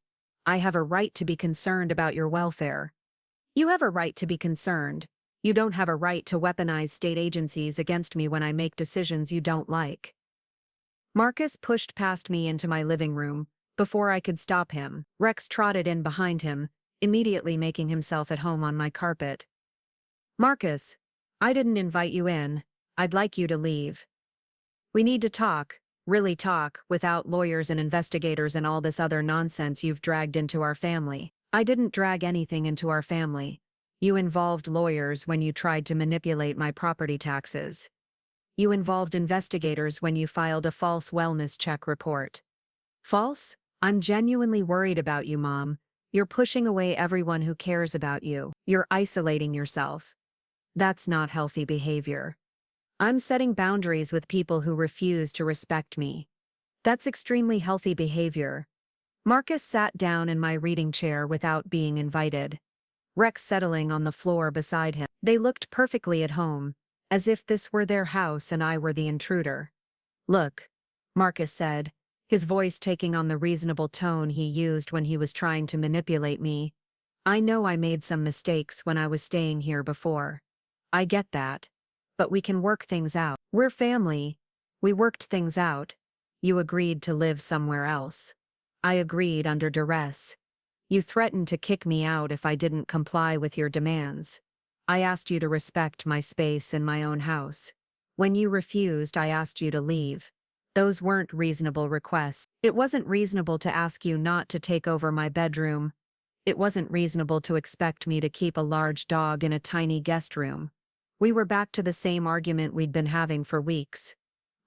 I have a right to be concerned about your welfare. You have a right to be concerned. You don't have a right to weaponize state agencies against me when I make decisions you don't like. Marcus pushed past me into my living room. Before I could stop him, Rex trotted in behind him, immediately making himself at home on my carpet. Marcus, I didn't invite you in. I'd like you to leave. We need to talk, really talk, without lawyers and investigators and all this other nonsense you've dragged into our family. I didn't drag anything into our family. You involved lawyers when you tried to manipulate my property taxes. You involved investigators when you filed a false wellness check report. False? I'm genuinely worried about you, Mom. You're pushing away everyone who cares about you. You're isolating yourself. That's not healthy behavior. I'm setting boundaries with people who refuse to respect me. That's extremely healthy behavior. Marcus sat down in my reading chair without being invited. Rex settling on the floor beside him. They looked perfectly at home, as if this were their house and I were the intruder. Look, Marcus said, his voice taking on the reasonable tone he used when he was trying to manipulate me. I know I made some mistakes when I was staying here before. I get that. But we can work things out. We're family. We worked things out. You agreed to live somewhere else. I agreed under duress. You threatened to kick me out if I didn't comply with your demands. I asked you to respect my space in my own house. When you refused, I asked you to leave. Those weren't reasonable requests. It wasn't reasonable to ask you not to take over my bedroom. It wasn't reasonable to expect me to keep a large dog in a tiny guest room. We were back to the same argument we'd been having for weeks.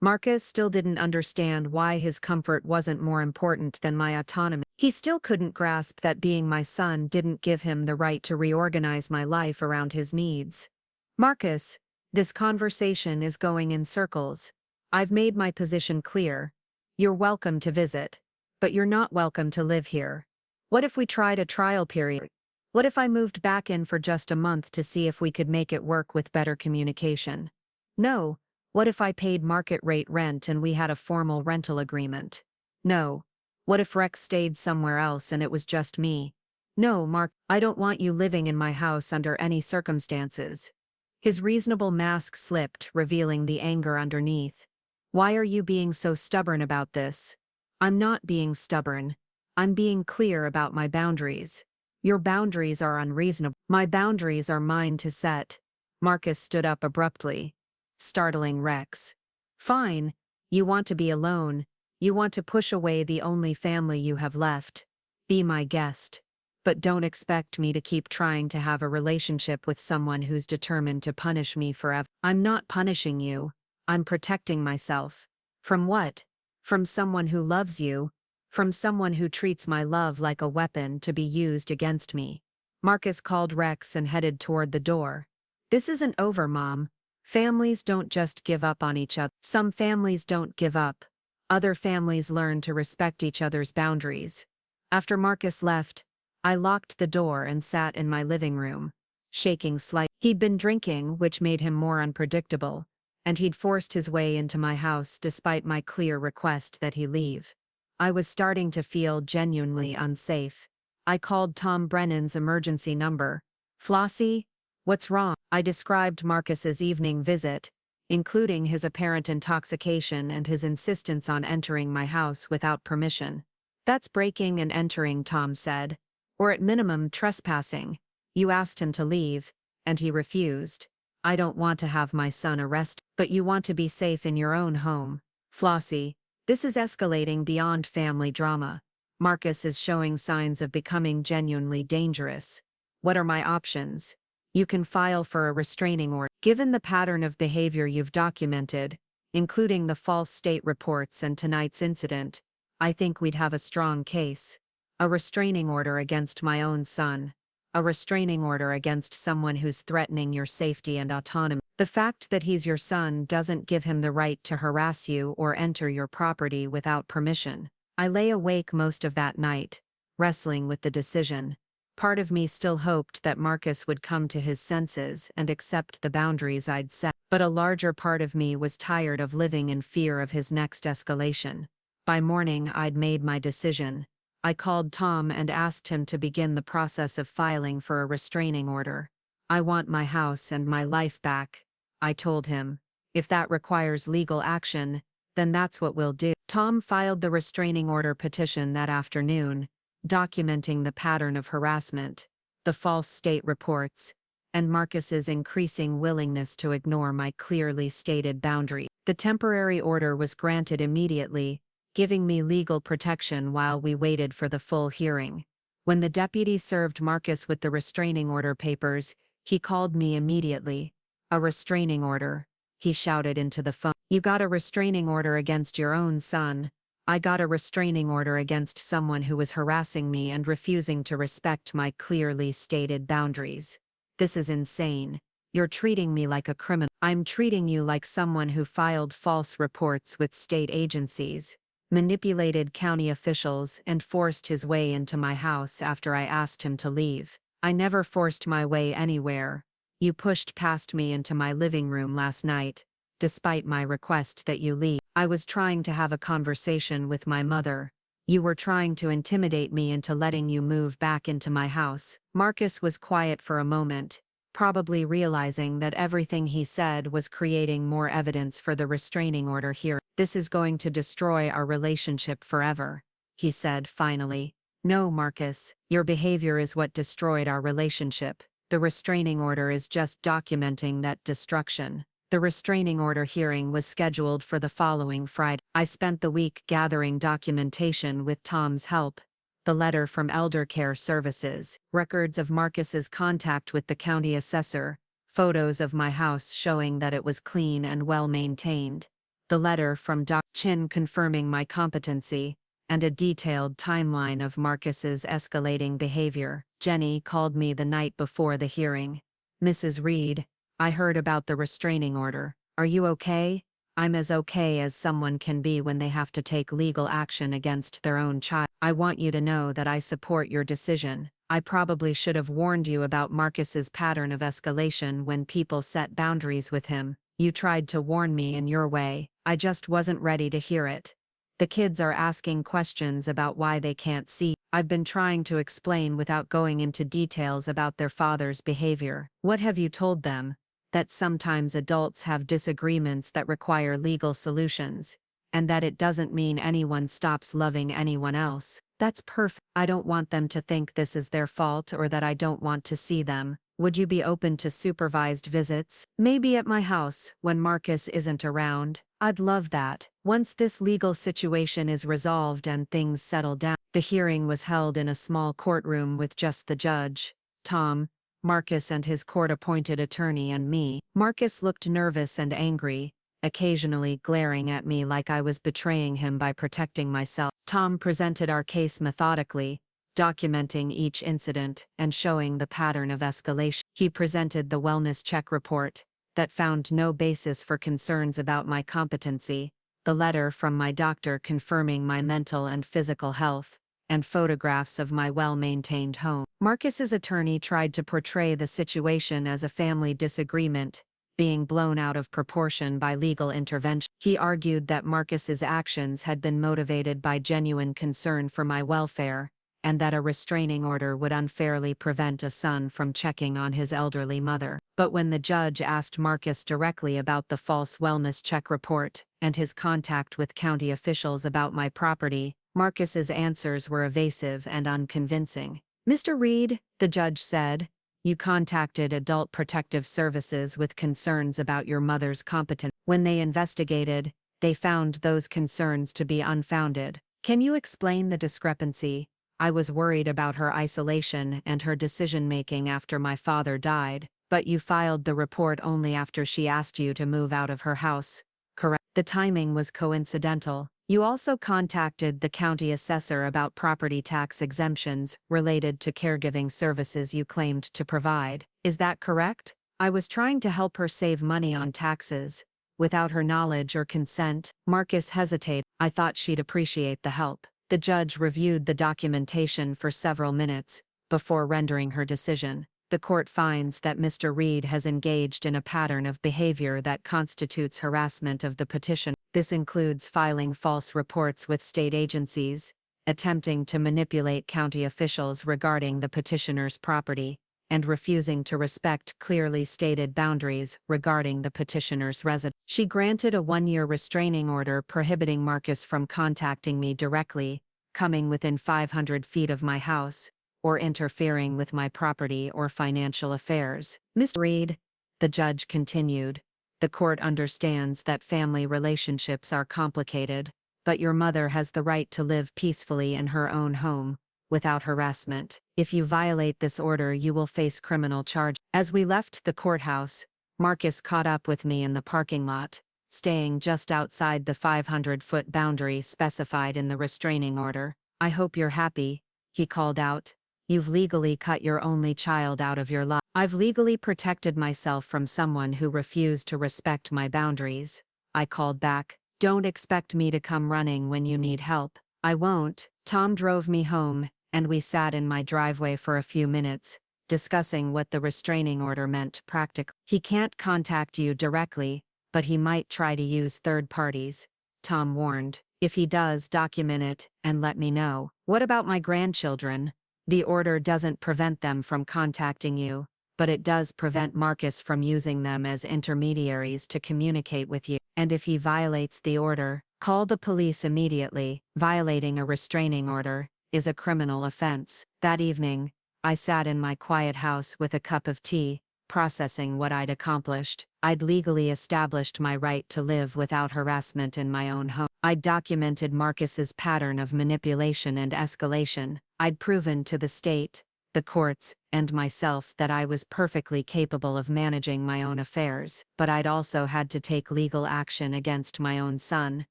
Marcus still didn't understand why his comfort wasn't more important than my autonomy. He still couldn't grasp that being my son didn't give him the right to reorganize my life around his needs. Marcus, this conversation is going in circles. I've made my position clear. You're welcome to visit, but you're not welcome to live here. What if we tried a trial period? What if I moved back in for just a month to see if we could make it work with better communication? No. What if I paid market rate rent and we had a formal rental agreement? No. What if Rex stayed somewhere else and it was just me? No, Mark, I don't want you living in my house under any circumstances. His reasonable mask slipped, revealing the anger underneath. Why are you being so stubborn about this? I'm not being stubborn. I'm being clear about my boundaries. Your boundaries are unreasonable. My boundaries are mine to set. Marcus stood up abruptly, startling Rex. Fine. You want to be alone. You want to push away the only family you have left. Be my guest. But don't expect me to keep trying to have a relationship with someone who's determined to punish me forever. I'm not punishing you. I'm protecting myself. From what? From someone who loves you. From someone who treats my love like a weapon to be used against me. Marcus called Rex and headed toward the door. This isn't over, Mom. Families don't just give up on each other. Some families don't give up. Other families learn to respect each other's boundaries. After Marcus left, I locked the door and sat in my living room, shaking slightly. He'd been drinking, which made him more unpredictable, and he'd forced his way into my house despite my clear request that he leave. I was starting to feel genuinely unsafe. I called Tom Brennan's emergency number. Flossie? What's wrong? I described Marcus's evening visit, including his apparent intoxication and his insistence on entering my house without permission. That's breaking and entering, Tom said. Or at minimum trespassing. You asked him to leave, and he refused. I don't want to have my son arrested, but you want to be safe in your own home. Flossie, this is escalating beyond family drama. Marcus is showing signs of becoming genuinely dangerous. What are my options? You can file for a restraining order. Given the pattern of behavior you've documented, including the false state reports and tonight's incident, I think we'd have a strong case. A restraining order against my own son. A restraining order against someone who's threatening your safety and autonomy. The fact that he's your son doesn't give him the right to harass you or enter your property without permission. I lay awake most of that night, wrestling with the decision. Part of me still hoped that Marcus would come to his senses and accept the boundaries I'd set, but a larger part of me was tired of living in fear of his next escalation. By morning, I'd made my decision. I called Tom and asked him to begin the process of filing for a restraining order. "I want my house and my life back," I told him. "If that requires legal action, then that's what we'll do." Tom filed the restraining order petition that afternoon, documenting the pattern of harassment, the false state reports, and Marcus's increasing willingness to ignore my clearly stated boundary. The temporary order was granted immediately, giving me legal protection while we waited for the full hearing. When the deputy served Marcus with the restraining order papers, he called me immediately. "A restraining order," he shouted into the phone. "You got a restraining order against your own son. I got a restraining order against someone who was harassing me and refusing to respect my clearly stated boundaries. This is insane. You're treating me like a criminal." "I'm treating you like someone who filed false reports with state agencies, manipulated county officials, and forced his way into my house after I asked him to leave. I never forced my way anywhere. You pushed past me into my living room last night, despite my request that you leave. I was trying to have a conversation with my mother. You were trying to intimidate me into letting you move back into my house." Marcus was quiet for a moment, probably realizing that everything he said was creating more evidence for the restraining order here. "This is going to destroy our relationship forever," he said finally. "No, Marcus, your behavior is what destroyed our relationship. The restraining order is just documenting that destruction." The restraining order hearing was scheduled for the following Friday. I spent the week gathering documentation with Tom's help. The letter from Elder Care Services, records of Marcus's contact with the county assessor, photos of my house showing that it was clean and well maintained, the letter from Dr. Chin confirming my competency, and a detailed timeline of Marcus's escalating behavior. Jenny called me the night before the hearing. "Mrs. Reed, I heard about the restraining order. Are you okay?" "I'm as okay as someone can be when they have to take legal action against their own child. I want you to know that I support your decision. I probably should have warned you about Marcus's pattern of escalation when people set boundaries with him. You tried to warn me in your way. I just wasn't ready to hear it. The kids are asking questions about why they can't see. I've been trying to explain without going into details about their father's behavior." "What have you told them?" "That sometimes adults have disagreements that require legal solutions, and that it doesn't mean anyone stops loving anyone else." "That's perfect. I don't want them to think this is their fault or that I don't want to see them. Would you be open to supervised visits? Maybe at my house, when Marcus isn't around?" "I'd love that. Once this legal situation is resolved and things settle down." The hearing was held in a small courtroom with just the judge, Tom, Marcus and his court-appointed attorney, and me. Marcus looked nervous and angry, occasionally glaring at me like I was betraying him by protecting myself. Tom presented our case methodically, documenting each incident and showing the pattern of escalation. He presented the wellness check report that found no basis for concerns about my competency, the letter from my doctor confirming my mental and physical health, and photographs of my well-maintained home. Marcus's attorney tried to portray the situation as a family disagreement, being blown out of proportion by legal intervention. He argued that Marcus's actions had been motivated by genuine concern for my welfare, and that a restraining order would unfairly prevent a son from checking on his elderly mother. But when the judge asked Marcus directly about the false wellness check report and his contact with county officials about my property, Marcus's answers were evasive and unconvincing. "Mr. Reed," the judge said, "you contacted Adult Protective Services with concerns about your mother's competence. When they investigated, they found those concerns to be unfounded. Can you explain the discrepancy? I was worried about her isolation and her decision-making after my father died, but you filed the report only after she asked you to move out of her house, correct?" "The timing was coincidental. You also contacted the county assessor about property tax exemptions related to caregiving services you claimed to provide. Is that correct? I was trying to help her save money on taxes. Without her knowledge or consent, Marcus hesitated. I thought she'd appreciate the help. The judge reviewed the documentation for several minutes before rendering her decision. The court finds that Mr. Reed has engaged in a pattern of behavior that constitutes harassment of the petitioner. This includes filing false reports with state agencies, attempting to manipulate county officials regarding the petitioner's property, and refusing to respect clearly stated boundaries regarding the petitioner's residence. She granted a 1-year restraining order prohibiting Marcus from contacting me directly, coming within 500 feet of my house, or interfering with my property or financial affairs. Mr. Reed, the judge continued, the court understands that family relationships are complicated, but your mother has the right to live peacefully in her own home, without harassment. If you violate this order, you will face criminal charge. As we left the courthouse, Marcus caught up with me in the parking lot, staying just outside the 500-foot boundary specified in the restraining order. I hope you're happy, he called out. You've legally cut your only child out of your life. I've legally protected myself from someone who refused to respect my boundaries. I called back. Don't expect me to come running when you need help. I won't. Tom drove me home, and we sat in my driveway for a few minutes, discussing what the restraining order meant practically. He can't contact you directly, but he might try to use third parties, Tom warned. If he does, document it and let me know. What about my grandchildren? The order doesn't prevent them from contacting you, but it does prevent Marcus from using them as intermediaries to communicate with you. And if he violates the order, call the police immediately. Violating a restraining order is a criminal offense. That evening, I sat in my quiet house with a cup of tea, processing what I'd accomplished. I'd legally established my right to live without harassment in my own home. I'd documented Marcus's pattern of manipulation and escalation. I'd proven to the state, the courts, and myself that I was perfectly capable of managing my own affairs. But I'd also had to take legal action against my own son,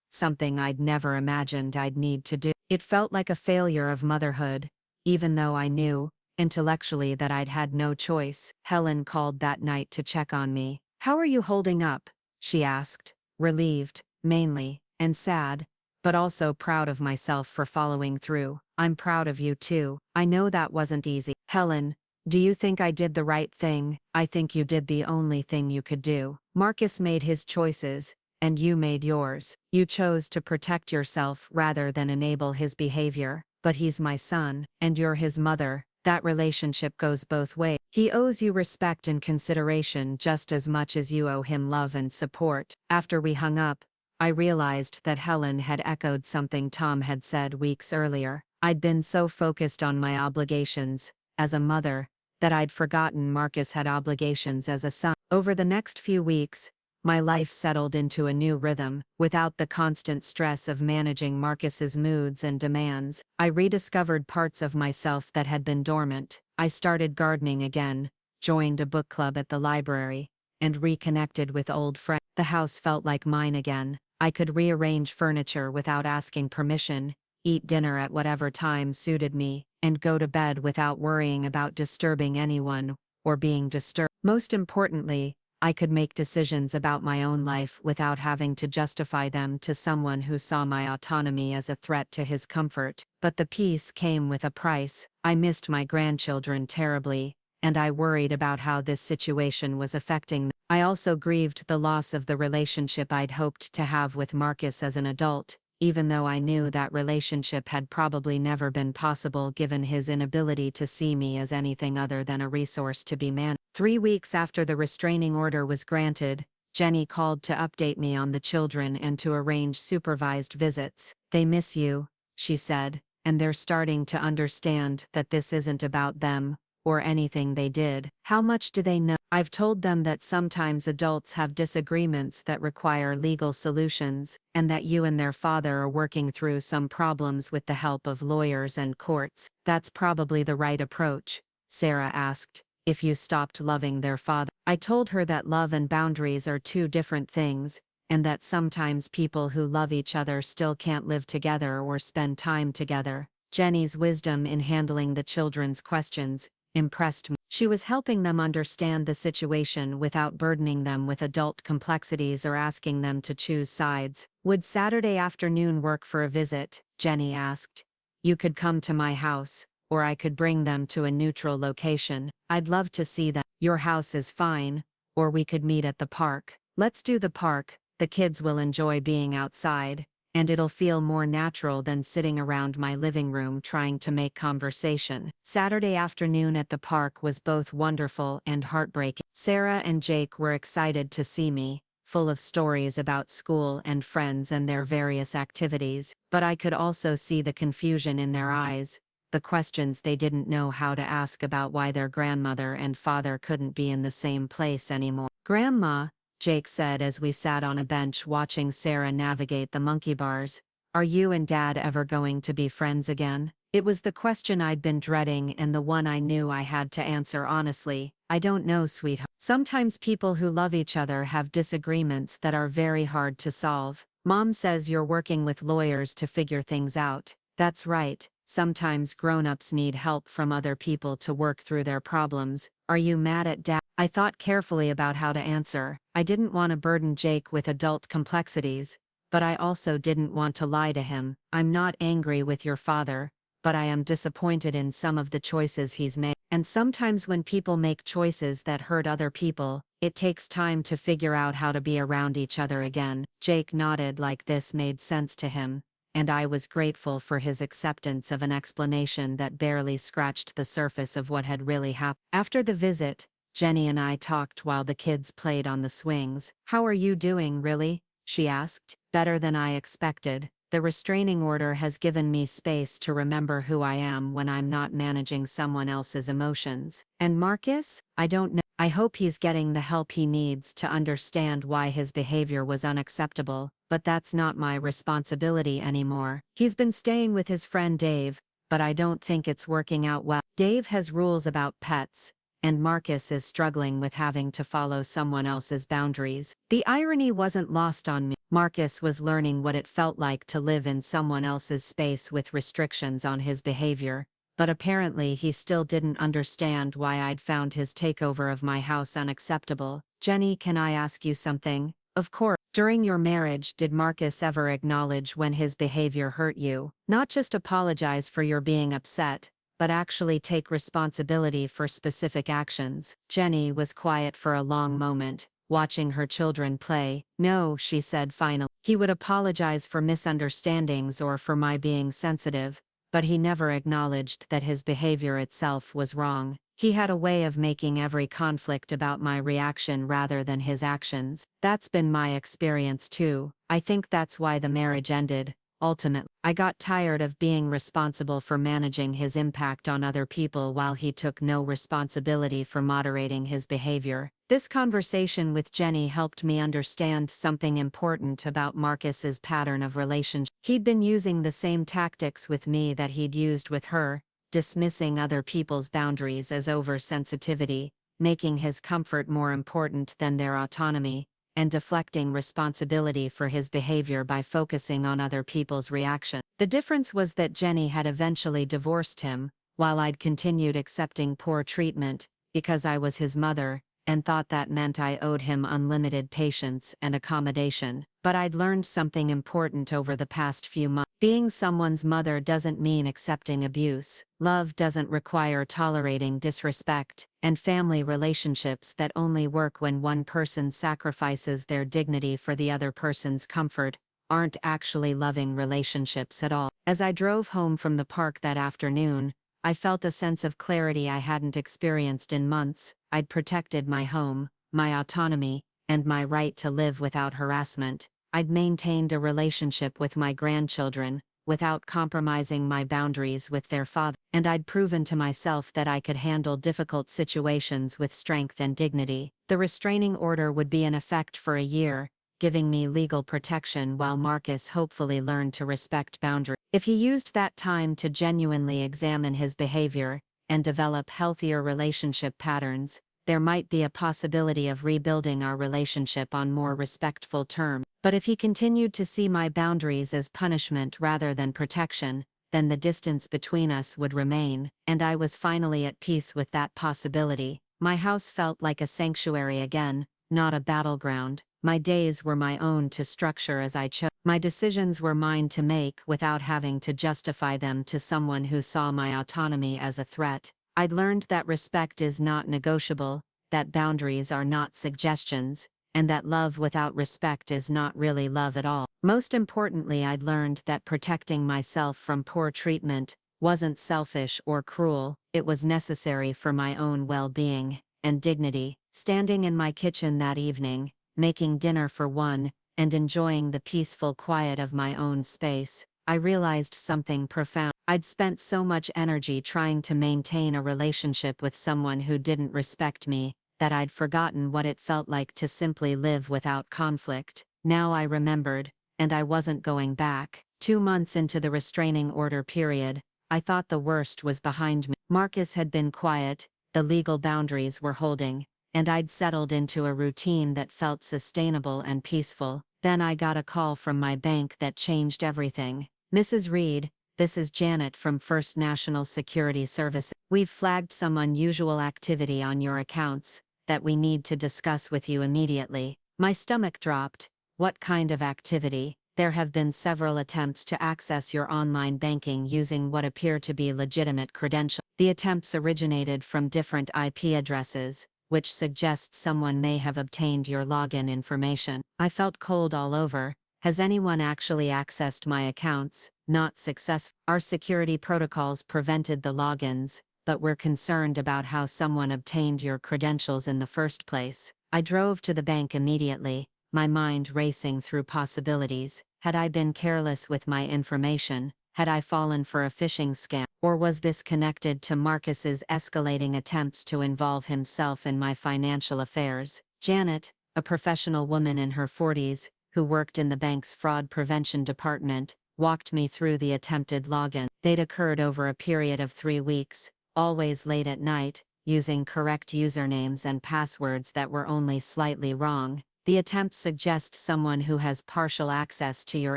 something I'd never imagined I'd need to do. It felt like a failure of motherhood, even though I knew, intellectually, that I'd had no choice. Helen called that night to check on me. How are you holding up? She asked, relieved, mainly, and sad, but also proud of myself for following through. I'm proud of you too. I know that wasn't easy. Helen, do you think I did the right thing? I think you did the only thing you could do. Marcus made his choices, and you made yours. You chose to protect yourself rather than enable his behavior. But he's my son, and you're his mother. That relationship goes both ways. He owes you respect and consideration just as much as you owe him love and support. After we hung up, I realized that Helen had echoed something Tom had said weeks earlier. I'd been so focused on my obligations as a mother that I'd forgotten Marcus had obligations as a son. Over the next few weeks, my life settled into a new rhythm, without the constant stress of managing Marcus's moods and demands. I rediscovered parts of myself that had been dormant. I started gardening again, joined a book club at the library, and reconnected with old friends. The house felt like mine again. I could rearrange furniture without asking permission, eat dinner at whatever time suited me, and go to bed without worrying about disturbing anyone or being disturbed. Most importantly, I could make decisions about my own life without having to justify them to someone who saw my autonomy as a threat to his comfort. But the peace came with a price. I missed my grandchildren terribly, and I worried about how this situation was affecting them. I also grieved the loss of the relationship I'd hoped to have with Marcus as an adult, even though I knew that relationship had probably never been possible given his inability to see me as anything other than a resource to be managed. 3 weeks after the restraining order was granted, Jenny called to update me on the children and to arrange supervised visits. They miss you, she said, and they're starting to understand that this isn't about them or anything they did. How much do they know? I've told them that sometimes adults have disagreements that require legal solutions, and that you and their father are working through some problems with the help of lawyers and courts. That's probably the right approach, Sarah asked, if you stopped loving their father. I told her that love and boundaries are two different things, and that sometimes people who love each other still can't live together or spend time together. Jenny's wisdom in handling the children's questions impressed me. She was helping them understand the situation without burdening them with adult complexities or asking them to choose sides. "Would Saturday afternoon work for a visit?" Jenny asked. "You could come to my house, or I could bring them to a neutral location. I'd love to see them. Your house is fine, or we could meet at the park." "Let's do the park. The kids will enjoy being outside, and it'll feel more natural than sitting around my living room trying to make conversation." Saturday afternoon at the park was both wonderful and heartbreaking. Sarah and Jake were excited to see me, full of stories about school and friends and their various activities, but I could also see the confusion in their eyes, the questions they didn't know how to ask about why their grandmother and father couldn't be in the same place anymore. "Grandma," Jake said as we sat on a bench watching Sarah navigate the monkey bars, "are you and Dad ever going to be friends again?" It was the question I'd been dreading and the one I knew I had to answer honestly. "I don't know, sweetheart. Sometimes people who love each other have disagreements that are very hard to solve. Mom says you're working with lawyers to figure things out." "That's right. Sometimes grown-ups need help from other people to work through their problems." "Are you mad at Dad?" I thought carefully about how to answer. I didn't want to burden Jake with adult complexities, but I also didn't want to lie to him. "I'm not angry with your father, but I am disappointed in some of the choices he's made. And sometimes when people make choices that hurt other people, it takes time to figure out how to be around each other again." Jake nodded like this made sense to him, and I was grateful for his acceptance of an explanation that barely scratched the surface of what had really happened. After the visit, Jenny and I talked while the kids played on the swings. "How are you doing, really?" she asked. "Better than I expected. The restraining order has given me space to remember who I am when I'm not managing someone else's emotions." "And Marcus? I don't know. I hope he's getting the help he needs to understand why his behavior was unacceptable, but that's not my responsibility anymore. He's been staying with his friend Dave, but I don't think it's working out well. Dave has rules about pets, and Marcus is struggling with having to follow someone else's boundaries." The irony wasn't lost on me. Marcus was learning what it felt like to live in someone else's space with restrictions on his behavior, but apparently he still didn't understand why I'd found his takeover of my house unacceptable. "Jenny, can I ask you something?" "Of course. During your marriage, did Marcus ever acknowledge when his behavior hurt you? Not just apologize for your being upset, but actually take responsibility for specific actions?" Jenny was quiet for a long moment, watching her children play. "No," she said finally. "He would apologize for misunderstandings or for my being sensitive, but he never acknowledged that his behavior itself was wrong. He had a way of making every conflict about my reaction rather than his actions." "That's been my experience too. I think that's why the marriage ended. Ultimately, I got tired of being responsible for managing his impact on other people while he took no responsibility for moderating his behavior." This conversation with Jenny helped me understand something important about Marcus's pattern of relationship. He'd been using the same tactics with me that he'd used with her, dismissing other people's boundaries as oversensitivity, making his comfort more important than their autonomy, and deflecting responsibility for his behavior by focusing on other people's reaction. The difference was that Jenny had eventually divorced him, while I'd continued accepting poor treatment, because I was his mother, and thought that meant I owed him unlimited patience and accommodation. But I'd learned something important over the past few months. Being someone's mother doesn't mean accepting abuse. Love doesn't require tolerating disrespect, and family relationships that only work when one person sacrifices their dignity for the other person's comfort aren't actually loving relationships at all. As I drove home from the park that afternoon, I felt a sense of clarity I hadn't experienced in months. I'd protected my home, my autonomy, and my right to live without harassment. I'd maintained a relationship with my grandchildren, without compromising my boundaries with their father. And I'd proven to myself that I could handle difficult situations with strength and dignity. The restraining order would be in effect for a year, giving me legal protection while Marcus hopefully learned to respect boundaries. If he used that time to genuinely examine his behavior and develop healthier relationship patterns, there might be a possibility of rebuilding our relationship on more respectful terms. But if he continued to see my boundaries as punishment rather than protection, then the distance between us would remain, and I was finally at peace with that possibility. My house felt like a sanctuary again, not a battleground. My days were my own to structure as I chose. My decisions were mine to make without having to justify them to someone who saw my autonomy as a threat. I'd learned that respect is not negotiable, that boundaries are not suggestions, and that love without respect is not really love at all. Most importantly, I'd learned that protecting myself from poor treatment wasn't selfish or cruel, it was necessary for my own well-being and dignity. Standing in my kitchen that evening, making dinner for one, and enjoying the peaceful quiet of my own space, I realized something profound. I'd spent so much energy trying to maintain a relationship with someone who didn't respect me, that I'd forgotten what it felt like to simply live without conflict. Now I remembered, and I wasn't going back. 2 months into the restraining order period, I thought the worst was behind me. Marcus had been quiet, the legal boundaries were holding, and I'd settled into a routine that felt sustainable and peaceful. Then I got a call from my bank that changed everything. "Mrs. Reed, this is Janet from First National Security Services. We've flagged some unusual activity on your accounts that we need to discuss with you immediately." My stomach dropped. "What kind of activity?" "There have been several attempts to access your online banking using what appear to be legitimate credentials. The attempts originated from different IP addresses, which suggests someone may have obtained your login information." I felt cold all over. "Has anyone actually accessed my accounts?" "Not successful. Our security protocols prevented the logins, but we're concerned about how someone obtained your credentials in the first place." I drove to the bank immediately, my mind racing through possibilities. Had I been careless with my information? Had I fallen for a phishing scam? Or was this connected to Marcus's escalating attempts to involve himself in my financial affairs? Janet, a professional woman in her 40s, who worked in the bank's fraud prevention department, walked me through the attempted login. They'd occurred over a period of 3 weeks, always late at night, using correct usernames and passwords that were only slightly wrong. "The attempts suggest someone who has partial access to your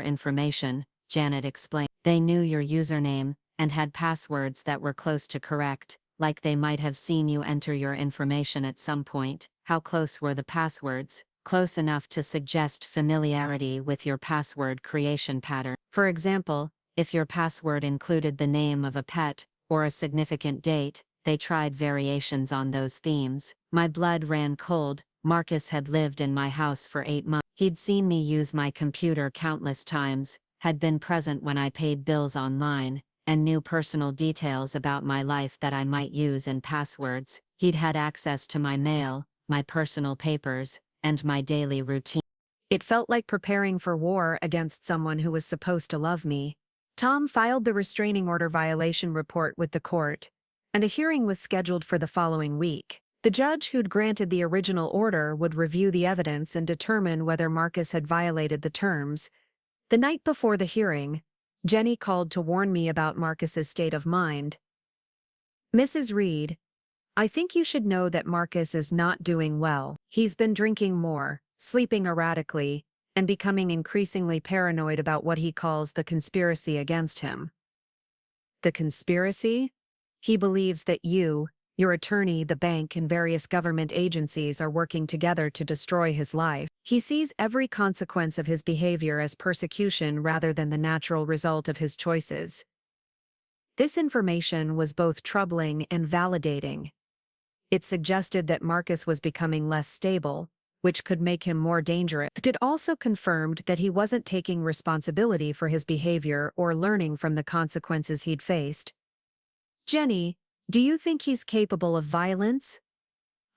information," Janet explained. "They knew your username and had passwords that were close to correct, like they might have seen you enter your information at some point." "How close were the passwords?" "Close enough to suggest familiarity with your password creation pattern. For example, if your password included the name of a pet or a significant date, they tried variations on those themes." My blood ran cold. Marcus had lived in my house for 8 months. He'd seen me use my computer countless times, had been present when I paid bills online, and knew personal details about my life that I might use in passwords. He'd had access to my mail, my personal papers, and my daily routine. It felt like preparing for war against someone who was supposed to love me. Tom filed the restraining order violation report with the court, and a hearing was scheduled for the following week. The judge who'd granted the original order would review the evidence and determine whether Marcus had violated the terms. The night before the hearing, Jenny called to warn me about Marcus's state of mind. "Mrs. Reed, I think you should know that Marcus is not doing well. He's been drinking more, sleeping erratically, and becoming increasingly paranoid about what he calls the conspiracy against him." "The conspiracy?" "He believes that you, your attorney, the bank, and various government agencies are working together to destroy his life. He sees every consequence of his behavior as persecution rather than the natural result of his choices." This information was both troubling and validating. It suggested that Marcus was becoming less stable, which could make him more dangerous, but it also confirmed that he wasn't taking responsibility for his behavior or learning from the consequences he'd faced. "Jenny, do you think he's capable of violence?"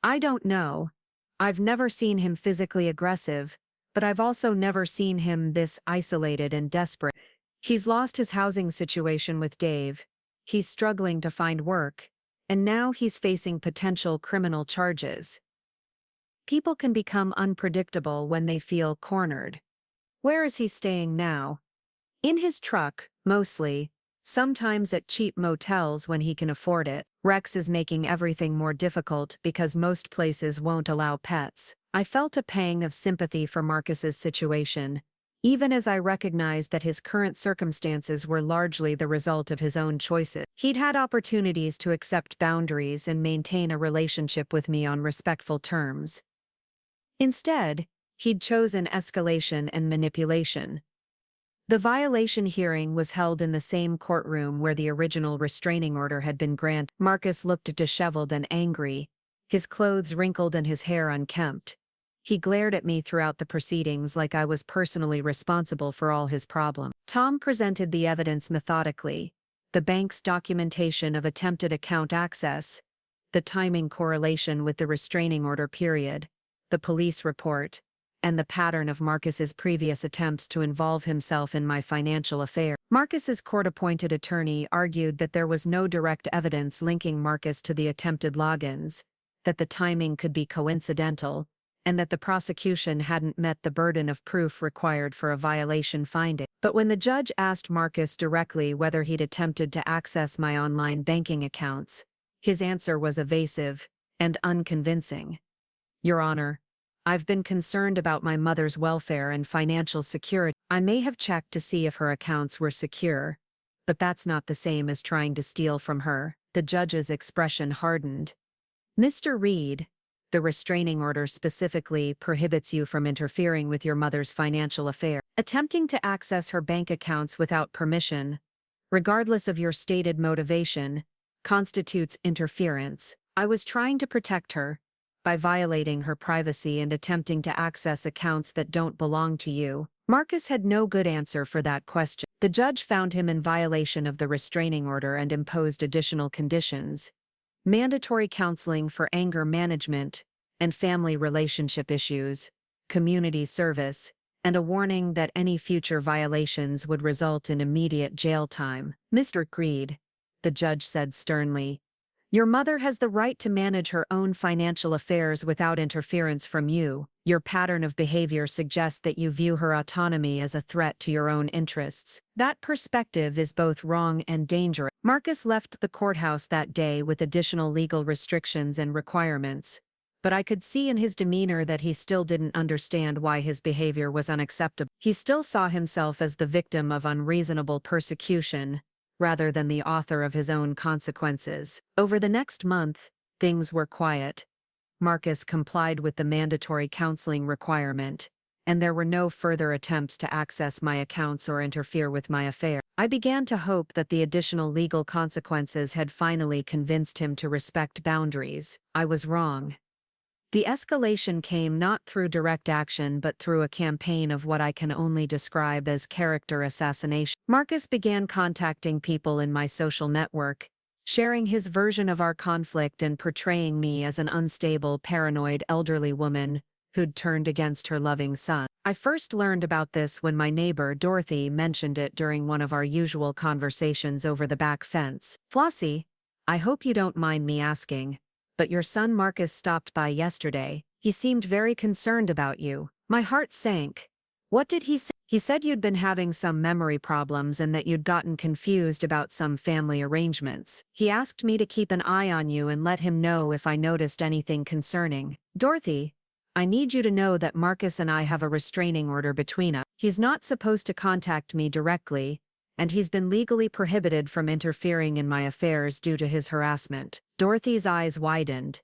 "I don't know. I've never seen him physically aggressive, but I've also never seen him this isolated and desperate. He's lost his housing situation with Dave. He's struggling to find work, and now he's facing potential criminal charges. People can become unpredictable when they feel cornered." "Where is he staying now?" "In his truck, mostly. Sometimes at cheap motels when he can afford it." Rex is making everything more difficult because most places won't allow pets. I felt a pang of sympathy for Marcus's situation, even as I recognized that his current circumstances were largely the result of his own choices. He'd had opportunities to accept boundaries and maintain a relationship with me on respectful terms. Instead, he'd chosen escalation and manipulation. The violation hearing was held in the same courtroom where the original restraining order had been granted. Marcus looked disheveled and angry, his clothes wrinkled and his hair unkempt. He glared at me throughout the proceedings like I was personally responsible for all his problems. Tom presented the evidence methodically: the bank's documentation of attempted account access, the timing correlation with the restraining order period, the police report, and the pattern of Marcus's previous attempts to involve himself in my financial affairs. Marcus's court-appointed attorney argued that there was no direct evidence linking Marcus to the attempted logins, that the timing could be coincidental, and that the prosecution hadn't met the burden of proof required for a violation finding. But when the judge asked Marcus directly whether he'd attempted to access my online banking accounts, his answer was evasive and unconvincing. "Your Honor, I've been concerned about my mother's welfare and financial security. I may have checked to see if her accounts were secure, but that's not the same as trying to steal from her." The judge's expression hardened. "Mr. Reed, the restraining order specifically prohibits you from interfering with your mother's financial affairs. Attempting to access her bank accounts without permission, regardless of your stated motivation, constitutes interference. I was trying to protect her by violating her privacy and attempting to access accounts that don't belong to you." Marcus had no good answer for that question. The judge found him in violation of the restraining order and imposed additional conditions: mandatory counseling for anger management and family relationship issues, community service, and a warning that any future violations would result in immediate jail time. "Mr. Reed," the judge said sternly, "your mother has the right to manage her own financial affairs without interference from you. Your pattern of behavior suggests that you view her autonomy as a threat to your own interests. That perspective is both wrong and dangerous." Marcus left the courthouse that day with additional legal restrictions and requirements, but I could see in his demeanor that he still didn't understand why his behavior was unacceptable. He still saw himself as the victim of unreasonable persecution, rather than the author of his own consequences. Over the next month, things were quiet. Marcus complied with the mandatory counseling requirement, and there were no further attempts to access my accounts or interfere with my affairs. I began to hope that the additional legal consequences had finally convinced him to respect boundaries. I was wrong. The escalation came not through direct action but through a campaign of what I can only describe as character assassination. Marcus began contacting people in my social network, sharing his version of our conflict and portraying me as an unstable, paranoid elderly woman who'd turned against her loving son. I first learned about this when my neighbor Dorothy mentioned it during one of our usual conversations over the back fence. "Flossie, I hope you don't mind me asking, but your son Marcus stopped by yesterday. He seemed very concerned about you." My heart sank. "What did he say?" "He said you'd been having some memory problems and that you'd gotten confused about some family arrangements. He asked me to keep an eye on you and let him know if I noticed anything concerning." "Dorothy, I need you to know that Marcus and I have a restraining order between us. He's not supposed to contact me directly, and he's been legally prohibited from interfering in my affairs due to his harassment." Dorothy's eyes widened.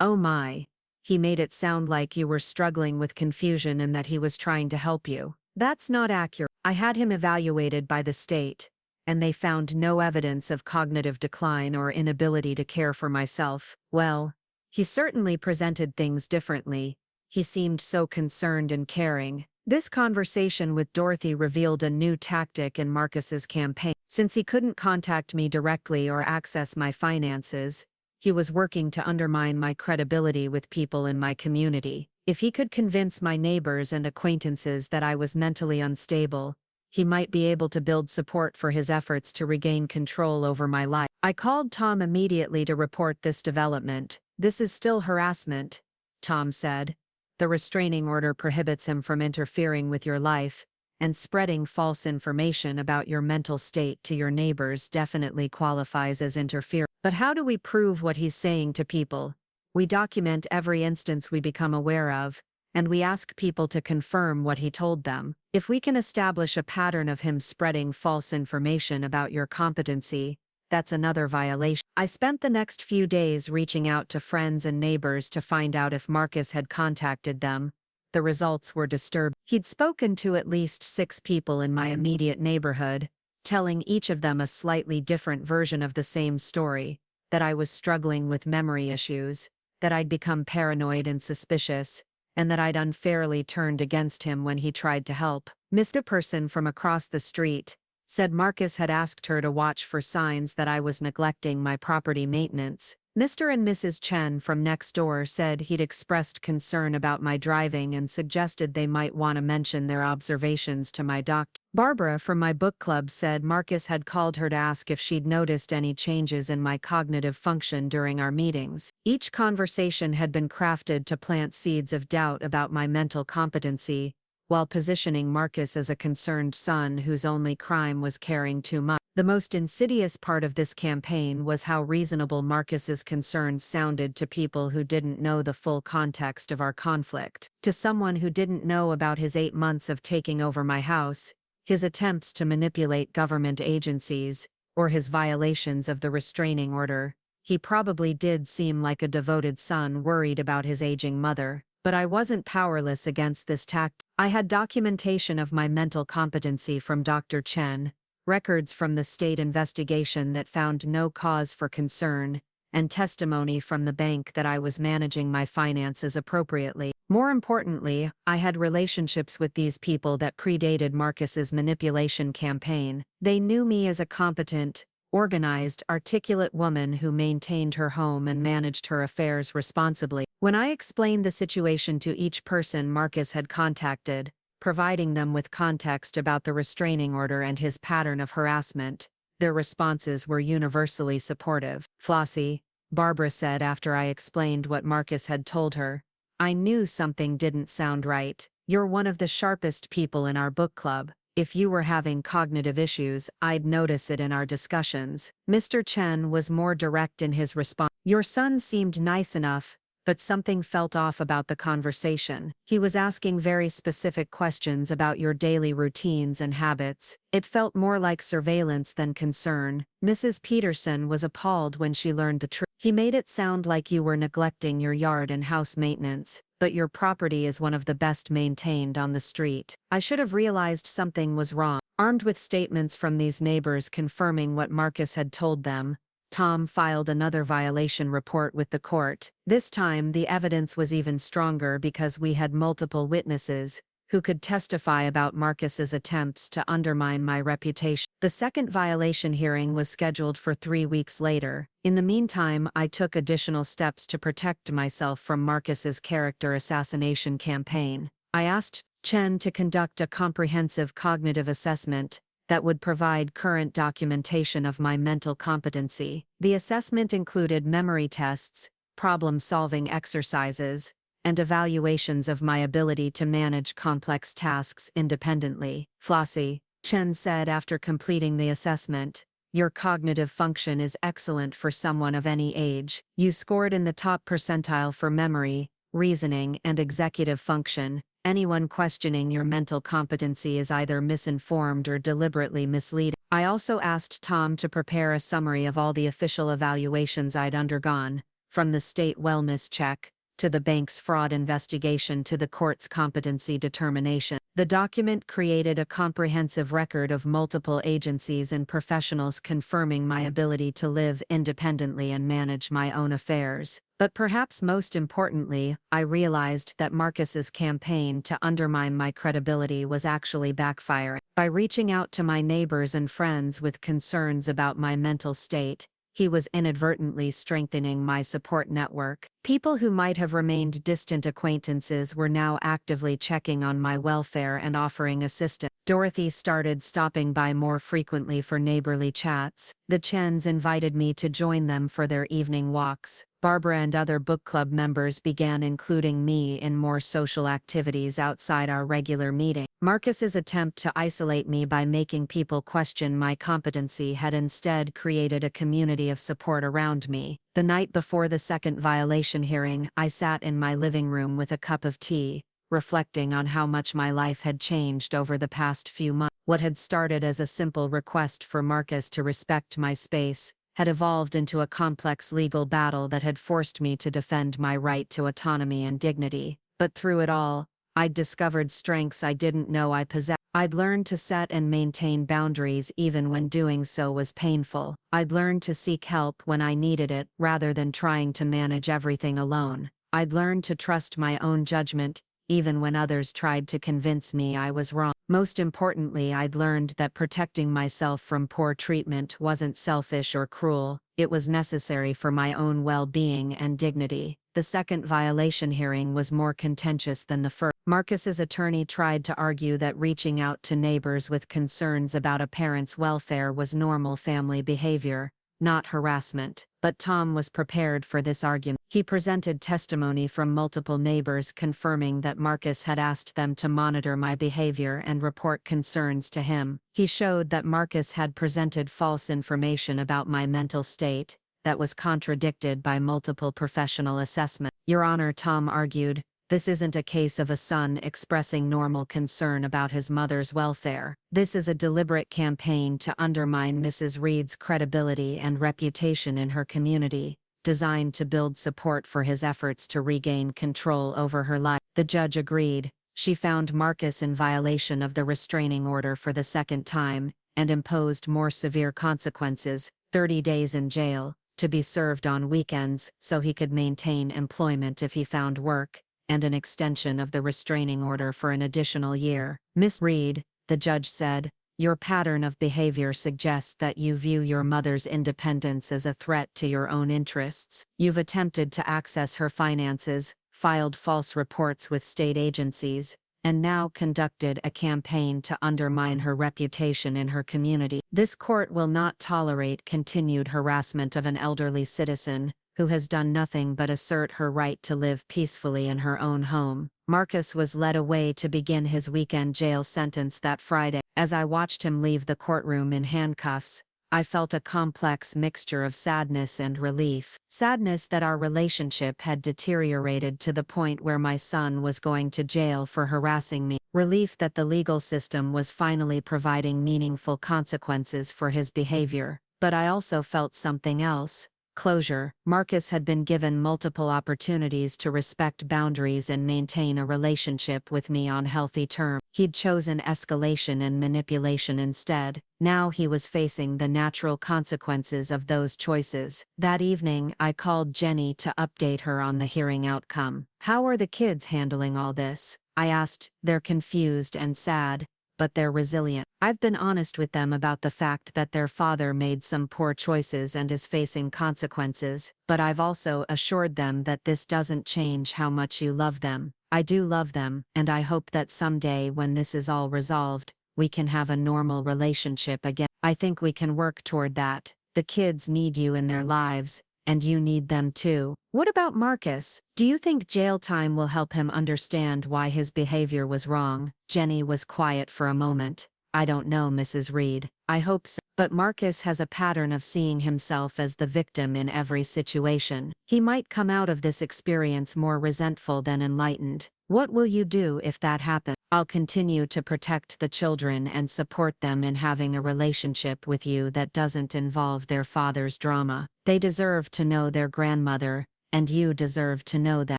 "Oh my. He made it sound like you were struggling with confusion and that he was trying to help you." "That's not accurate. I had him evaluated by the state, and they found no evidence of cognitive decline or inability to care for myself." "Well, he certainly presented things differently. He seemed so concerned and caring." This conversation with Dorothy revealed a new tactic in Marcus's campaign. Since he couldn't contact me directly or access my finances, he was working to undermine my credibility with people in my community. If he could convince my neighbors and acquaintances that I was mentally unstable, he might be able to build support for his efforts to regain control over my life. I called Tom immediately to report this development. "This is still harassment," Tom said. "The restraining order prohibits him from interfering with your life, and spreading false information about your mental state to your neighbors definitely qualifies as interference. But how do we prove what he's saying to people? We document every instance we become aware of, and we ask people to confirm what he told them. If we can establish a pattern of him spreading false information about your competency, that's another violation. I spent the next few days reaching out to friends and neighbors to find out if Marcus had contacted them. The results were disturbing. He'd spoken to at least 6 people in my immediate neighborhood, telling each of them a slightly different version of the same story, that I was struggling with memory issues, that I'd become paranoid and suspicious, and that I'd unfairly turned against him when he tried to help. Mr. Person from across the street said Marcus had asked her to watch for signs that I was neglecting my property maintenance. Mr. and Mrs. Chen from next door said he'd expressed concern about my driving and suggested they might want to mention their observations to my doctor. Barbara from my book club said Marcus had called her to ask if she'd noticed any changes in my cognitive function during our meetings. Each conversation had been crafted to plant seeds of doubt about my mental competency, while positioning Marcus as a concerned son whose only crime was caring too much. The most insidious part of this campaign was how reasonable Marcus's concerns sounded to people who didn't know the full context of our conflict. To someone who didn't know about his 8 months of taking over my house, his attempts to manipulate government agencies, or his violations of the restraining order, he probably did seem like a devoted son worried about his aging mother. But I wasn't powerless against this tactic. I had documentation of my mental competency from Dr. Chen, records from the state investigation that found no cause for concern, and testimony from the bank that I was managing my finances appropriately. More importantly, I had relationships with these people that predated Marcus's manipulation campaign. They knew me as a competent, organized, articulate woman who maintained her home and managed her affairs responsibly. When I explained the situation to each person Marcus had contacted, providing them with context about the restraining order and his pattern of harassment, their responses were universally supportive. Flossie, Barbara said after I explained what Marcus had told her, I knew something didn't sound right. You're one of the sharpest people in our book club. If you were having cognitive issues, I'd notice it in our discussions. Mr. Chen was more direct in his response. Your son seemed nice enough, but something felt off about the conversation. He was asking very specific questions about your daily routines and habits. It felt more like surveillance than concern. Mrs. Peterson was appalled when she learned the truth. He made it sound like you were neglecting your yard and house maintenance, but your property is one of the best maintained on the street. I should have realized something was wrong. Armed with statements from these neighbors confirming what Marcus had told them, Tom filed another violation report with the court. This time the evidence was even stronger because we had multiple witnesses who could testify about Marcus's attempts to undermine my reputation. The second violation hearing was scheduled for 3 weeks later. In the meantime, I took additional steps to protect myself from Marcus's character assassination campaign. I asked Chen to conduct a comprehensive cognitive assessment that would provide current documentation of my mental competency. The assessment included memory tests, problem-solving exercises, and evaluations of my ability to manage complex tasks independently. Flossie, Chen said after completing the assessment, your cognitive function is excellent for someone of any age. You scored in the top percentile for memory, reasoning, and executive function. Anyone questioning your mental competency is either misinformed or deliberately misleading. I also asked Tom to prepare a summary of all the official evaluations I'd undergone, from the state wellness check, to the bank's fraud investigation to the court's competency determination. The document created a comprehensive record of multiple agencies and professionals confirming my ability to live independently and manage my own affairs. But perhaps most importantly, I realized that Marcus's campaign to undermine my credibility was actually backfiring. By reaching out to my neighbors and friends with concerns about my mental state, he was inadvertently strengthening my support network. People who might have remained distant acquaintances were now actively checking on my welfare and offering assistance. Dorothy started stopping by more frequently for neighborly chats. The Chens invited me to join them for their evening walks. Barbara and other book club members began including me in more social activities outside our regular meeting. Marcus's attempt to isolate me by making people question my competency had instead created a community of support around me. The night before the second violation hearing, I sat in my living room with a cup of tea, reflecting on how much my life had changed over the past few months. What had started as a simple request for Marcus to respect my space had evolved into a complex legal battle that had forced me to defend my right to autonomy and dignity. But through it all, I'd discovered strengths I didn't know I possessed. I'd learned to set and maintain boundaries even when doing so was painful. I'd learned to seek help when I needed it rather than trying to manage everything alone. I'd learned to trust my own judgment, even when others tried to convince me I was wrong. Most importantly, I'd learned that protecting myself from poor treatment wasn't selfish or cruel, it was necessary for my own well-being and dignity. The second violation hearing was more contentious than the first. Marcus's attorney tried to argue that reaching out to neighbors with concerns about a parent's welfare was normal family behavior, not harassment. But Tom was prepared for this argument. He presented testimony from multiple neighbors confirming that Marcus had asked them to monitor my behavior and report concerns to him. He showed that Marcus had presented false information about my mental state that was contradicted by multiple professional assessments. Your Honor, Tom argued, this isn't a case of a son expressing normal concern about his mother's welfare. This is a deliberate campaign to undermine Mrs. Reed's credibility and reputation in her community, designed to build support for his efforts to regain control over her life. The judge agreed. She found Marcus in violation of the restraining order for the second time, and imposed more severe consequences, 30 days in jail, to be served on weekends so he could maintain employment if he found work, and an extension of the restraining order for an additional year. Miss Reed, the judge said, your pattern of behavior suggests that you view your mother's independence as a threat to your own interests. You've attempted to access her finances, filed false reports with state agencies, and now conducted a campaign to undermine her reputation in her community. This court will not tolerate continued harassment of an elderly citizen who has done nothing but assert her right to live peacefully in her own home. Marcus was led away to begin his weekend jail sentence that Friday. As I watched him leave the courtroom in handcuffs, I felt a complex mixture of sadness and relief. Sadness that our relationship had deteriorated to the point where my son was going to jail for harassing me. Relief that the legal system was finally providing meaningful consequences for his behavior. But I also felt something else. Closure. Marcus had been given multiple opportunities to respect boundaries and maintain a relationship with me on healthy terms. He'd chosen escalation and manipulation instead. Now he was facing the natural consequences of those choices. That evening, I called Jenny to update her on the hearing outcome. How are the kids handling all this? I asked. They're confused and sad, but they're resilient. I've been honest with them about the fact that their father made some poor choices and is facing consequences, but I've also assured them that this doesn't change how much you love them. I do love them, and I hope that someday when this is all resolved, we can have a normal relationship again. I think we can work toward that. The kids need you in their lives, and you need them too. What about Marcus? Do you think jail time will help him understand why his behavior was wrong? Jenny was quiet for a moment. I don't know, Mrs. Reed. I hope so. But Marcus has a pattern of seeing himself as the victim in every situation. He might come out of this experience more resentful than enlightened. What will you do if that happens? I'll continue to protect the children and support them in having a relationship with you that doesn't involve their father's drama. They deserve to know their grandmother, and you deserve to know that.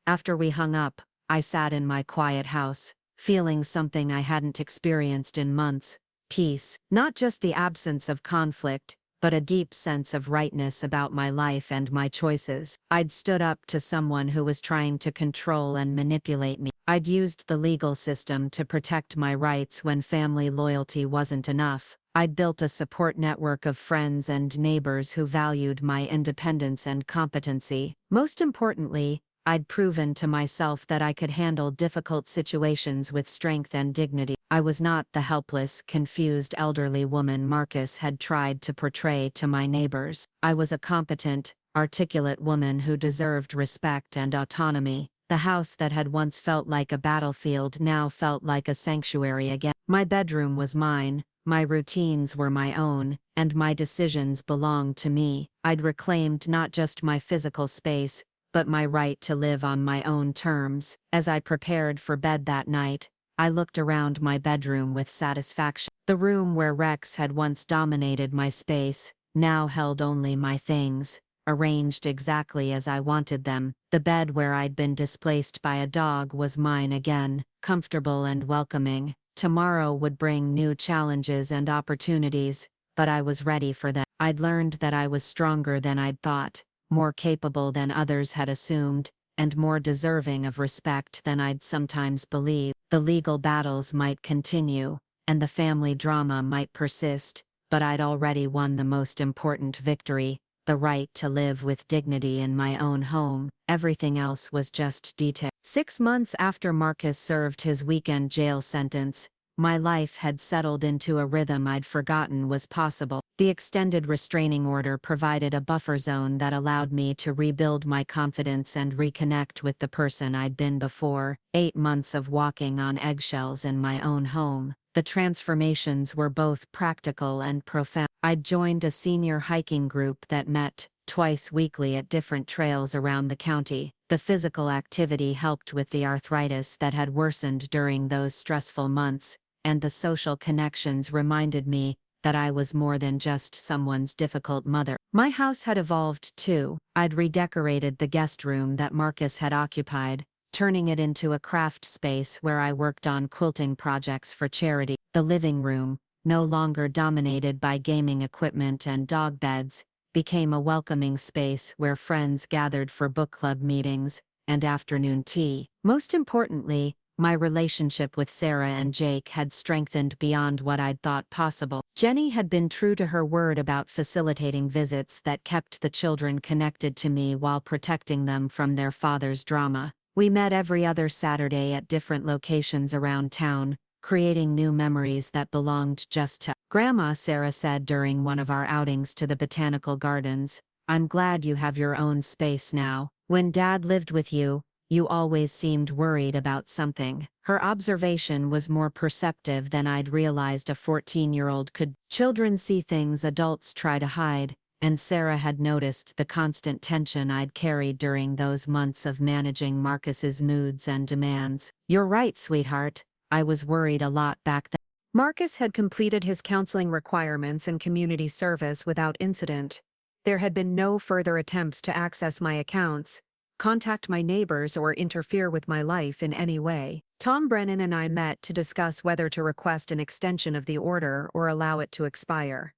After we hung up, I sat in my quiet house, feeling something I hadn't experienced in months. Peace. Not just the absence of conflict, but a deep sense of rightness about my life and my choices. I'd stood up to someone who was trying to control and manipulate me. I'd used the legal system to protect my rights when family loyalty wasn't enough. I'd built a support network of friends and neighbors who valued my independence and competency. Most importantly, I'd proven to myself that I could handle difficult situations with strength and dignity. I was not the helpless, confused elderly woman Marcus had tried to portray to my neighbors. I was a competent, articulate woman who deserved respect and autonomy. The house that had once felt like a battlefield now felt like a sanctuary again. My bedroom was mine, my routines were my own, and my decisions belonged to me. I'd reclaimed not just my physical space, but my right to live on my own terms. As I prepared for bed that night, I looked around my bedroom with satisfaction. The room where Rex had once dominated my space now held only my things, arranged exactly as I wanted them. The bed where I'd been displaced by a dog was mine again, comfortable and welcoming. Tomorrow would bring new challenges and opportunities, but I was ready for them. I'd learned that I was stronger than I'd thought, more capable than others had assumed, and more deserving of respect than I'd sometimes believed. The legal battles might continue, and the family drama might persist, but I'd already won the most important victory, the right to live with dignity in my own home. Everything else was just detail. 6 months after Marcus served his weekend jail sentence, my life had settled into a rhythm I'd forgotten was possible. The extended restraining order provided a buffer zone that allowed me to rebuild my confidence and reconnect with the person I'd been before. 8 months of walking on eggshells in my own home. The transformations were both practical and profound. I'd joined a senior hiking group that met twice weekly at different trails around the county. The physical activity helped with the arthritis that had worsened during those stressful months, and the social connections reminded me that I was more than just someone's difficult mother. My house had evolved too. I'd redecorated the guest room that Marcus had occupied, turning it into a craft space where I worked on quilting projects for charity. The living room, no longer dominated by gaming equipment and dog beds, became a welcoming space where friends gathered for book club meetings and afternoon tea. Most importantly, my relationship with Sarah and Jake had strengthened beyond what I'd thought possible. Jenny had been true to her word about facilitating visits that kept the children connected to me while protecting them from their father's drama. We met every other Saturday at different locations around town, creating new memories that belonged just to Grandma. Sarah said during one of our outings to the botanical gardens, "I'm glad you have your own space now. When Dad lived with you, you always seemed worried about something." Her observation was more perceptive than I'd realized a 14-year-old could. Children see things adults try to hide, and Sarah had noticed the constant tension I'd carried during those months of managing Marcus's moods and demands. "You're right, sweetheart. I was worried a lot back then." Marcus had completed his counseling requirements and community service without incident. There had been no further attempts to access my accounts, contact my neighbors, or interfere with my life in any way. Tom Brennan and I met to discuss whether to request an extension of the order or allow it to expire.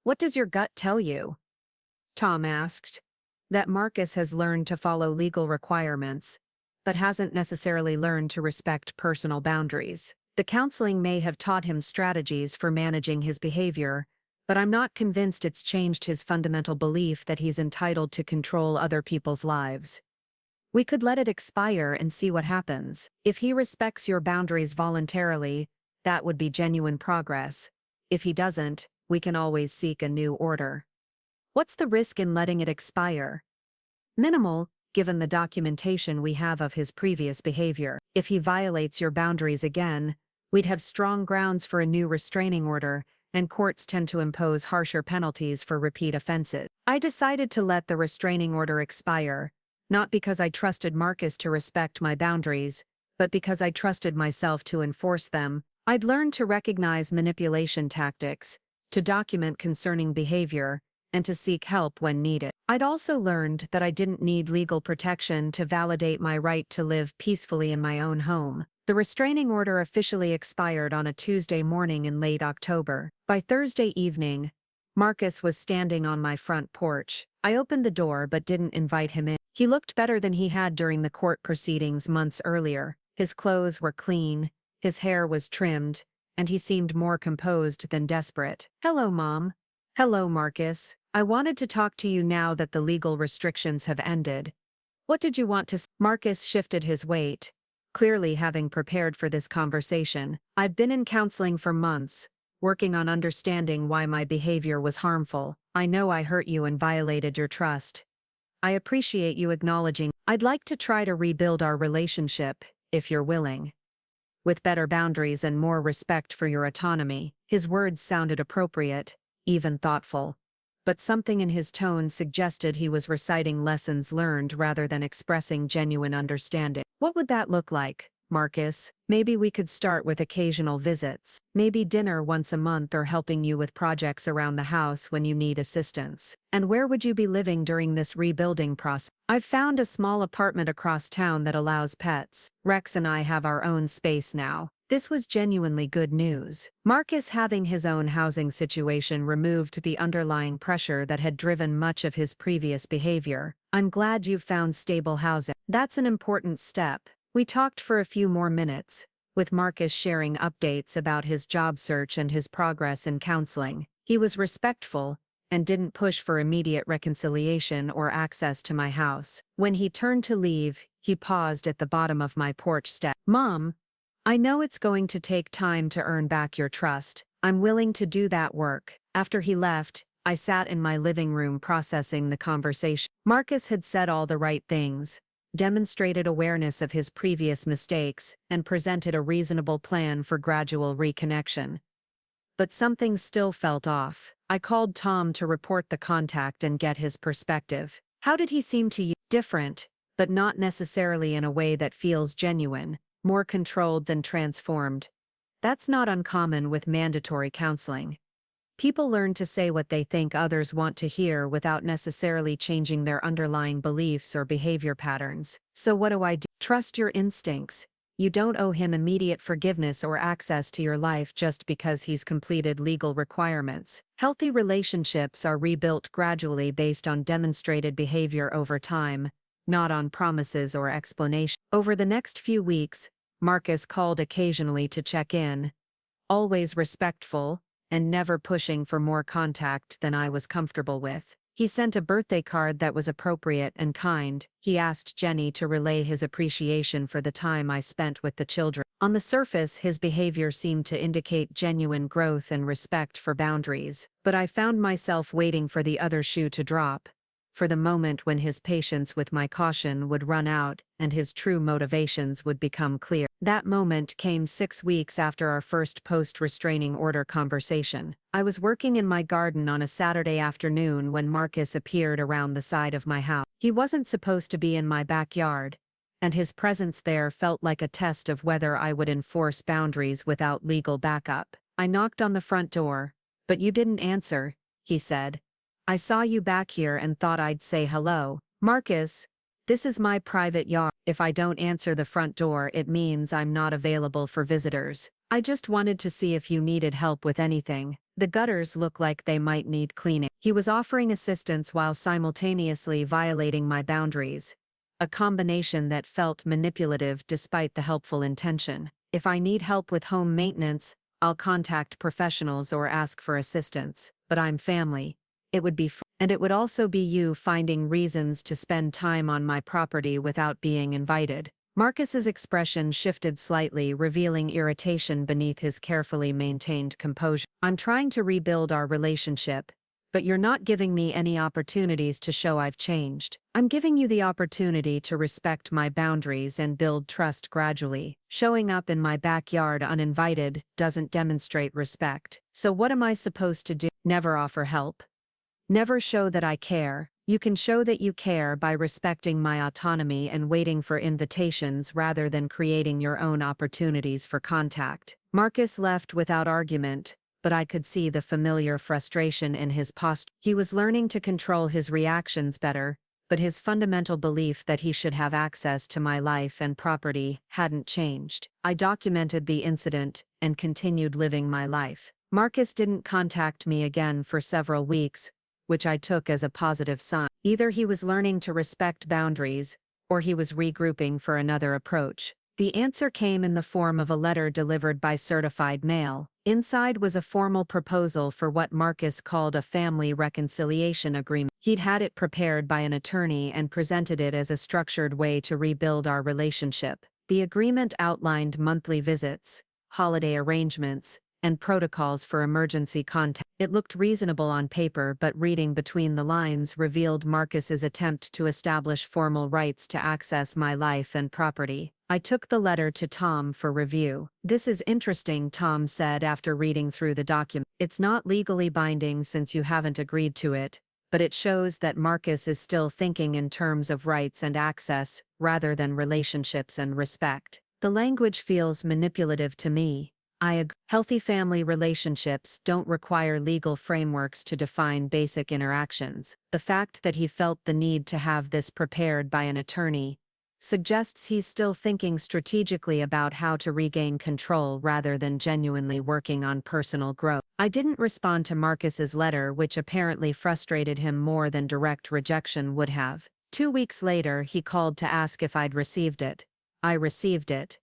"What does your gut tell you?" Tom asked. "That Marcus has learned to follow legal requirements, but hasn't necessarily learned to respect personal boundaries. The counseling may have taught him strategies for managing his behavior, but I'm not convinced it's changed his fundamental belief that he's entitled to control other people's lives. We could let it expire and see what happens. If he respects your boundaries voluntarily, that would be genuine progress. If he doesn't, we can always seek a new order." "What's the risk in letting it expire?" "Minimal, given the documentation we have of his previous behavior. If he violates your boundaries again, we'd have strong grounds for a new restraining order, and courts tend to impose harsher penalties for repeat offenses." I decided to let the restraining order expire, not because I trusted Marcus to respect my boundaries, but because I trusted myself to enforce them. I'd learned to recognize manipulation tactics, to document concerning behavior, and to seek help when needed. I'd also learned that I didn't need legal protection to validate my right to live peacefully in my own home. The restraining order officially expired on a Tuesday morning in late October. By Thursday evening, Marcus was standing on my front porch. I opened the door but didn't invite him in. He looked better than he had during the court proceedings months earlier. His clothes were clean, his hair was trimmed, and he seemed more composed than desperate. "Hello, Mom." "Hello, Marcus. I wanted to talk to you now that the legal restrictions have ended. What did you want to s—" Marcus shifted his weight, clearly having prepared for this conversation. I've been in counseling for months, working on understanding why my behavior was harmful. I know I hurt you and violated your trust. I appreciate you acknowledging. I'd like to try to rebuild our relationship, if you're willing. With better boundaries and more respect for your autonomy. His words sounded appropriate, even thoughtful. But something in his tone suggested he was reciting lessons learned rather than expressing genuine understanding. What would that look like, Marcus? Maybe we could start with occasional visits. Maybe dinner once a month or helping you with projects around the house when you need assistance. And where would you be living during this rebuilding process? I've found a small apartment across town that allows pets. Rex and I have our own space now. This was genuinely good news. Marcus having his own housing situation removed the underlying pressure that had driven much of his previous behavior. I'm glad you've found stable housing. That's an important step. We talked for a few more minutes, with Marcus sharing updates about his job search and his progress in counseling. He was respectful and didn't push for immediate reconciliation or access to my house. When he turned to leave, he paused at the bottom of my porch step. Mom, I know it's going to take time to earn back your trust. I'm willing to do that work. After he left, I sat in my living room processing the conversation. Marcus had said all the right things, demonstrated awareness of his previous mistakes, and presented a reasonable plan for gradual reconnection. But something still felt off. I called Tom to report the contact and get his perspective. How did he seem to you? Different, but not necessarily in a way that feels genuine. More controlled than transformed. That's not uncommon with mandatory counseling. People learn to say what they think others want to hear without necessarily changing their underlying beliefs or behavior patterns. So what do I do? Trust your instincts. You don't owe him immediate forgiveness or access to your life just because he's completed legal requirements. Healthy relationships are rebuilt gradually based on demonstrated behavior over time, not on promises or explanation. Over the next few weeks, Marcus called occasionally to check in, always respectful, and never pushing for more contact than I was comfortable with. He sent a birthday card that was appropriate and kind. He asked Jenny to relay his appreciation for the time I spent with the children. On the surface, his behavior seemed to indicate genuine growth and respect for boundaries, but I found myself waiting for the other shoe to drop, for the moment when his patience with my caution would run out and his true motivations would become clear. That moment came 6 weeks after our first post-restraining order conversation. I was working in my garden on a Saturday afternoon when Marcus appeared around the side of my house. He wasn't supposed to be in my backyard, and his presence there felt like a test of whether I would enforce boundaries without legal backup. I knocked on the front door, but you didn't answer, he said. I saw you back here and thought I'd say hello. Marcus, this is my private yard. If I don't answer the front door, it means I'm not available for visitors. I just wanted to see if you needed help with anything. The gutters look like they might need cleaning. He was offering assistance while simultaneously violating my boundaries, a combination that felt manipulative despite the helpful intention. If I need help with home maintenance, I'll contact professionals or ask for assistance, but I'm family. It would be and it would also be you finding reasons to spend time on my property without being invited. Marcus's expression shifted slightly, revealing irritation beneath his carefully maintained composure. I'm trying to rebuild our relationship, but you're not giving me any opportunities to show I've changed. I'm giving you the opportunity to respect my boundaries and build trust gradually. Showing up in my backyard uninvited doesn't demonstrate respect. So what am I supposed to do? Never offer help. Never show that I care. You can show that you care by respecting my autonomy and waiting for invitations rather than creating your own opportunities for contact. Marcus left without argument, but I could see the familiar frustration in his posture. He was learning to control his reactions better, but his fundamental belief that he should have access to my life and property hadn't changed. I documented the incident and continued living my life. Marcus didn't contact me again for several weeks, which I took as a positive sign. Either he was learning to respect boundaries, or he was regrouping for another approach. The answer came in the form of a letter delivered by certified mail. Inside was a formal proposal for what Marcus called a family reconciliation agreement. He'd had it prepared by an attorney and presented it as a structured way to rebuild our relationship. The agreement outlined monthly visits, holiday arrangements, and protocols for emergency contact. It looked reasonable on paper, but reading between the lines revealed Marcus's attempt to establish formal rights to access my life and property. I took the letter to Tom for review. "This is interesting," Tom said after reading through the document. "It's not legally binding since you haven't agreed to it, but it shows that Marcus is still thinking in terms of rights and access, rather than relationships and respect. The language feels manipulative to me." I agree. Healthy family relationships don't require legal frameworks to define basic interactions. The fact that he felt the need to have this prepared by an attorney suggests he's still thinking strategically about how to regain control rather than genuinely working on personal growth. I didn't respond to Marcus's letter, which apparently frustrated him more than direct rejection would have. 2 weeks later, he called to ask if I'd received it. "I received it.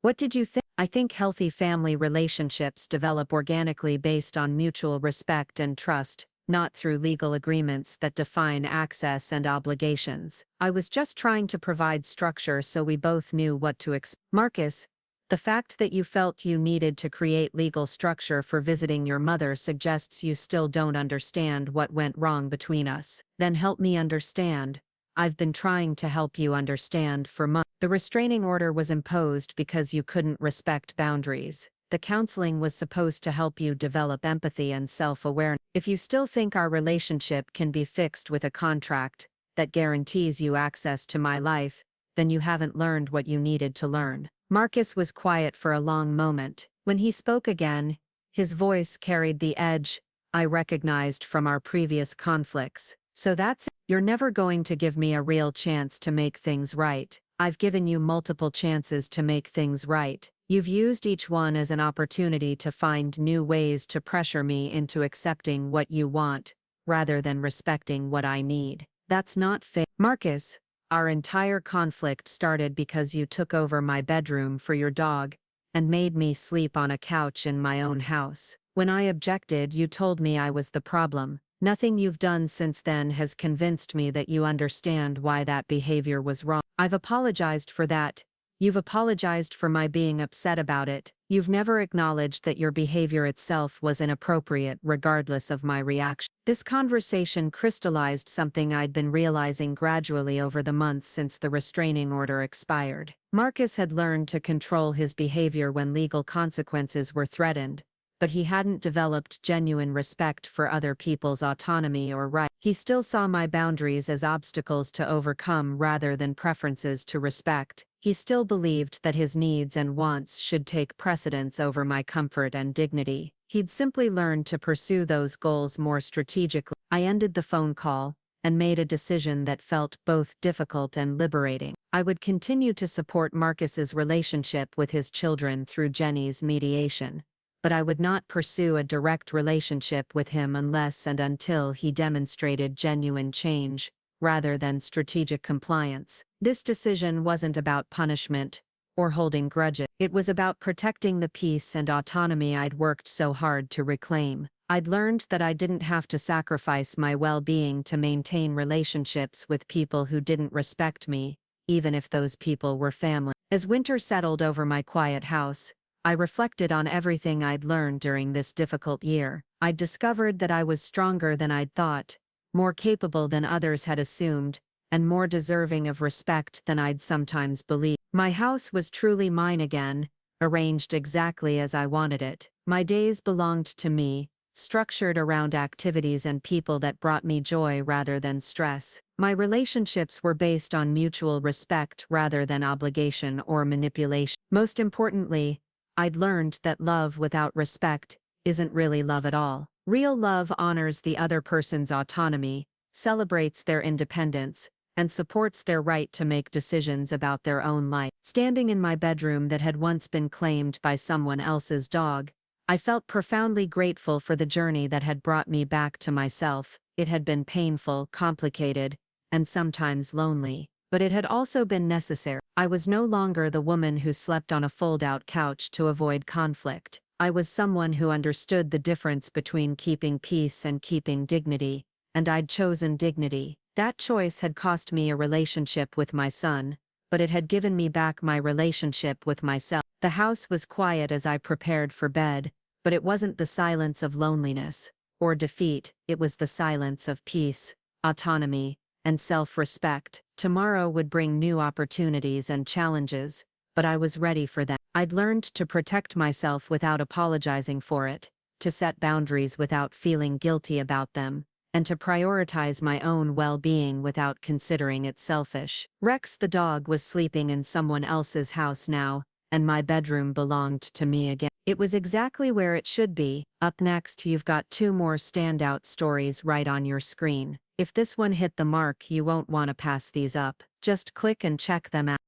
What did you think?" "I think healthy family relationships develop organically based on mutual respect and trust, not through legal agreements that define access and obligations. I was just trying to provide structure so we both knew what to expect." "Marcus, the fact that you felt you needed to create legal structure for visiting your mother suggests you still don't understand what went wrong between us. Then help me understand. I've been trying to help you understand for months. The restraining order was imposed because you couldn't respect boundaries. The counseling was supposed to help you develop empathy and self-awareness. If you still think our relationship can be fixed with a contract that guarantees you access to my life, then you haven't learned what you needed to learn." Marcus was quiet for a long moment. When he spoke again, his voice carried the edge I recognized from our previous conflicts. "So that's it. You're never going to give me a real chance to make things right. I've given you multiple chances to make things right. You've used each one as an opportunity to find new ways to pressure me into accepting what you want, rather than respecting what I need. That's not fair." "Marcus, our entire conflict started because you took over my bedroom for your dog and made me sleep on a couch in my own house. When I objected, you told me I was the problem. Nothing you've done since then has convinced me that you understand why that behavior was wrong. I've apologized for that. You've apologized for my being upset about it. You've never acknowledged that your behavior itself was inappropriate regardless of my reaction." This conversation crystallized something I'd been realizing gradually over the months since the restraining order expired. Marcus had learned to control his behavior when legal consequences were threatened, but he hadn't developed genuine respect for other people's autonomy or rights. He still saw my boundaries as obstacles to overcome rather than preferences to respect. He still believed that his needs and wants should take precedence over my comfort and dignity. He'd simply learned to pursue those goals more strategically. I ended the phone call and made a decision that felt both difficult and liberating. I would continue to support Marcus's relationship with his children through Jenny's mediation, but I would not pursue a direct relationship with him unless and until he demonstrated genuine change, rather than strategic compliance. This decision wasn't about punishment or holding grudges. It was about protecting the peace and autonomy I'd worked so hard to reclaim. I'd learned that I didn't have to sacrifice my well-being to maintain relationships with people who didn't respect me, even if those people were family. As winter settled over my quiet house, I reflected on everything I'd learned during this difficult year. I'd discovered that I was stronger than I'd thought, more capable than others had assumed, and more deserving of respect than I'd sometimes believed. My house was truly mine again, arranged exactly as I wanted it. My days belonged to me, structured around activities and people that brought me joy rather than stress. My relationships were based on mutual respect rather than obligation or manipulation. Most importantly, I'd learned that love without respect isn't really love at all. Real love honors the other person's autonomy, celebrates their independence, and supports their right to make decisions about their own life. Standing in my bedroom that had once been claimed by someone else's dog, I felt profoundly grateful for the journey that had brought me back to myself. It had been painful, complicated, and sometimes lonely, but it had also been necessary. I was no longer the woman who slept on a fold-out couch to avoid conflict. I was someone who understood the difference between keeping peace and keeping dignity, and I'd chosen dignity. That choice had cost me a relationship with my son, but it had given me back my relationship with myself. The house was quiet as I prepared for bed, but it wasn't the silence of loneliness or defeat, it was the silence of peace, autonomy, and self-respect. Tomorrow would bring new opportunities and challenges, but I was ready for them. I'd learned to protect myself without apologizing for it, to set boundaries without feeling guilty about them, and to prioritize my own well-being without considering it selfish. Rex the dog was sleeping in someone else's house now, and my bedroom belonged to me again. It was exactly where it should be. Up next, you've got 2 more standout stories right on your screen. If this one hit the mark, you won't want to pass these up. Just click and check them out.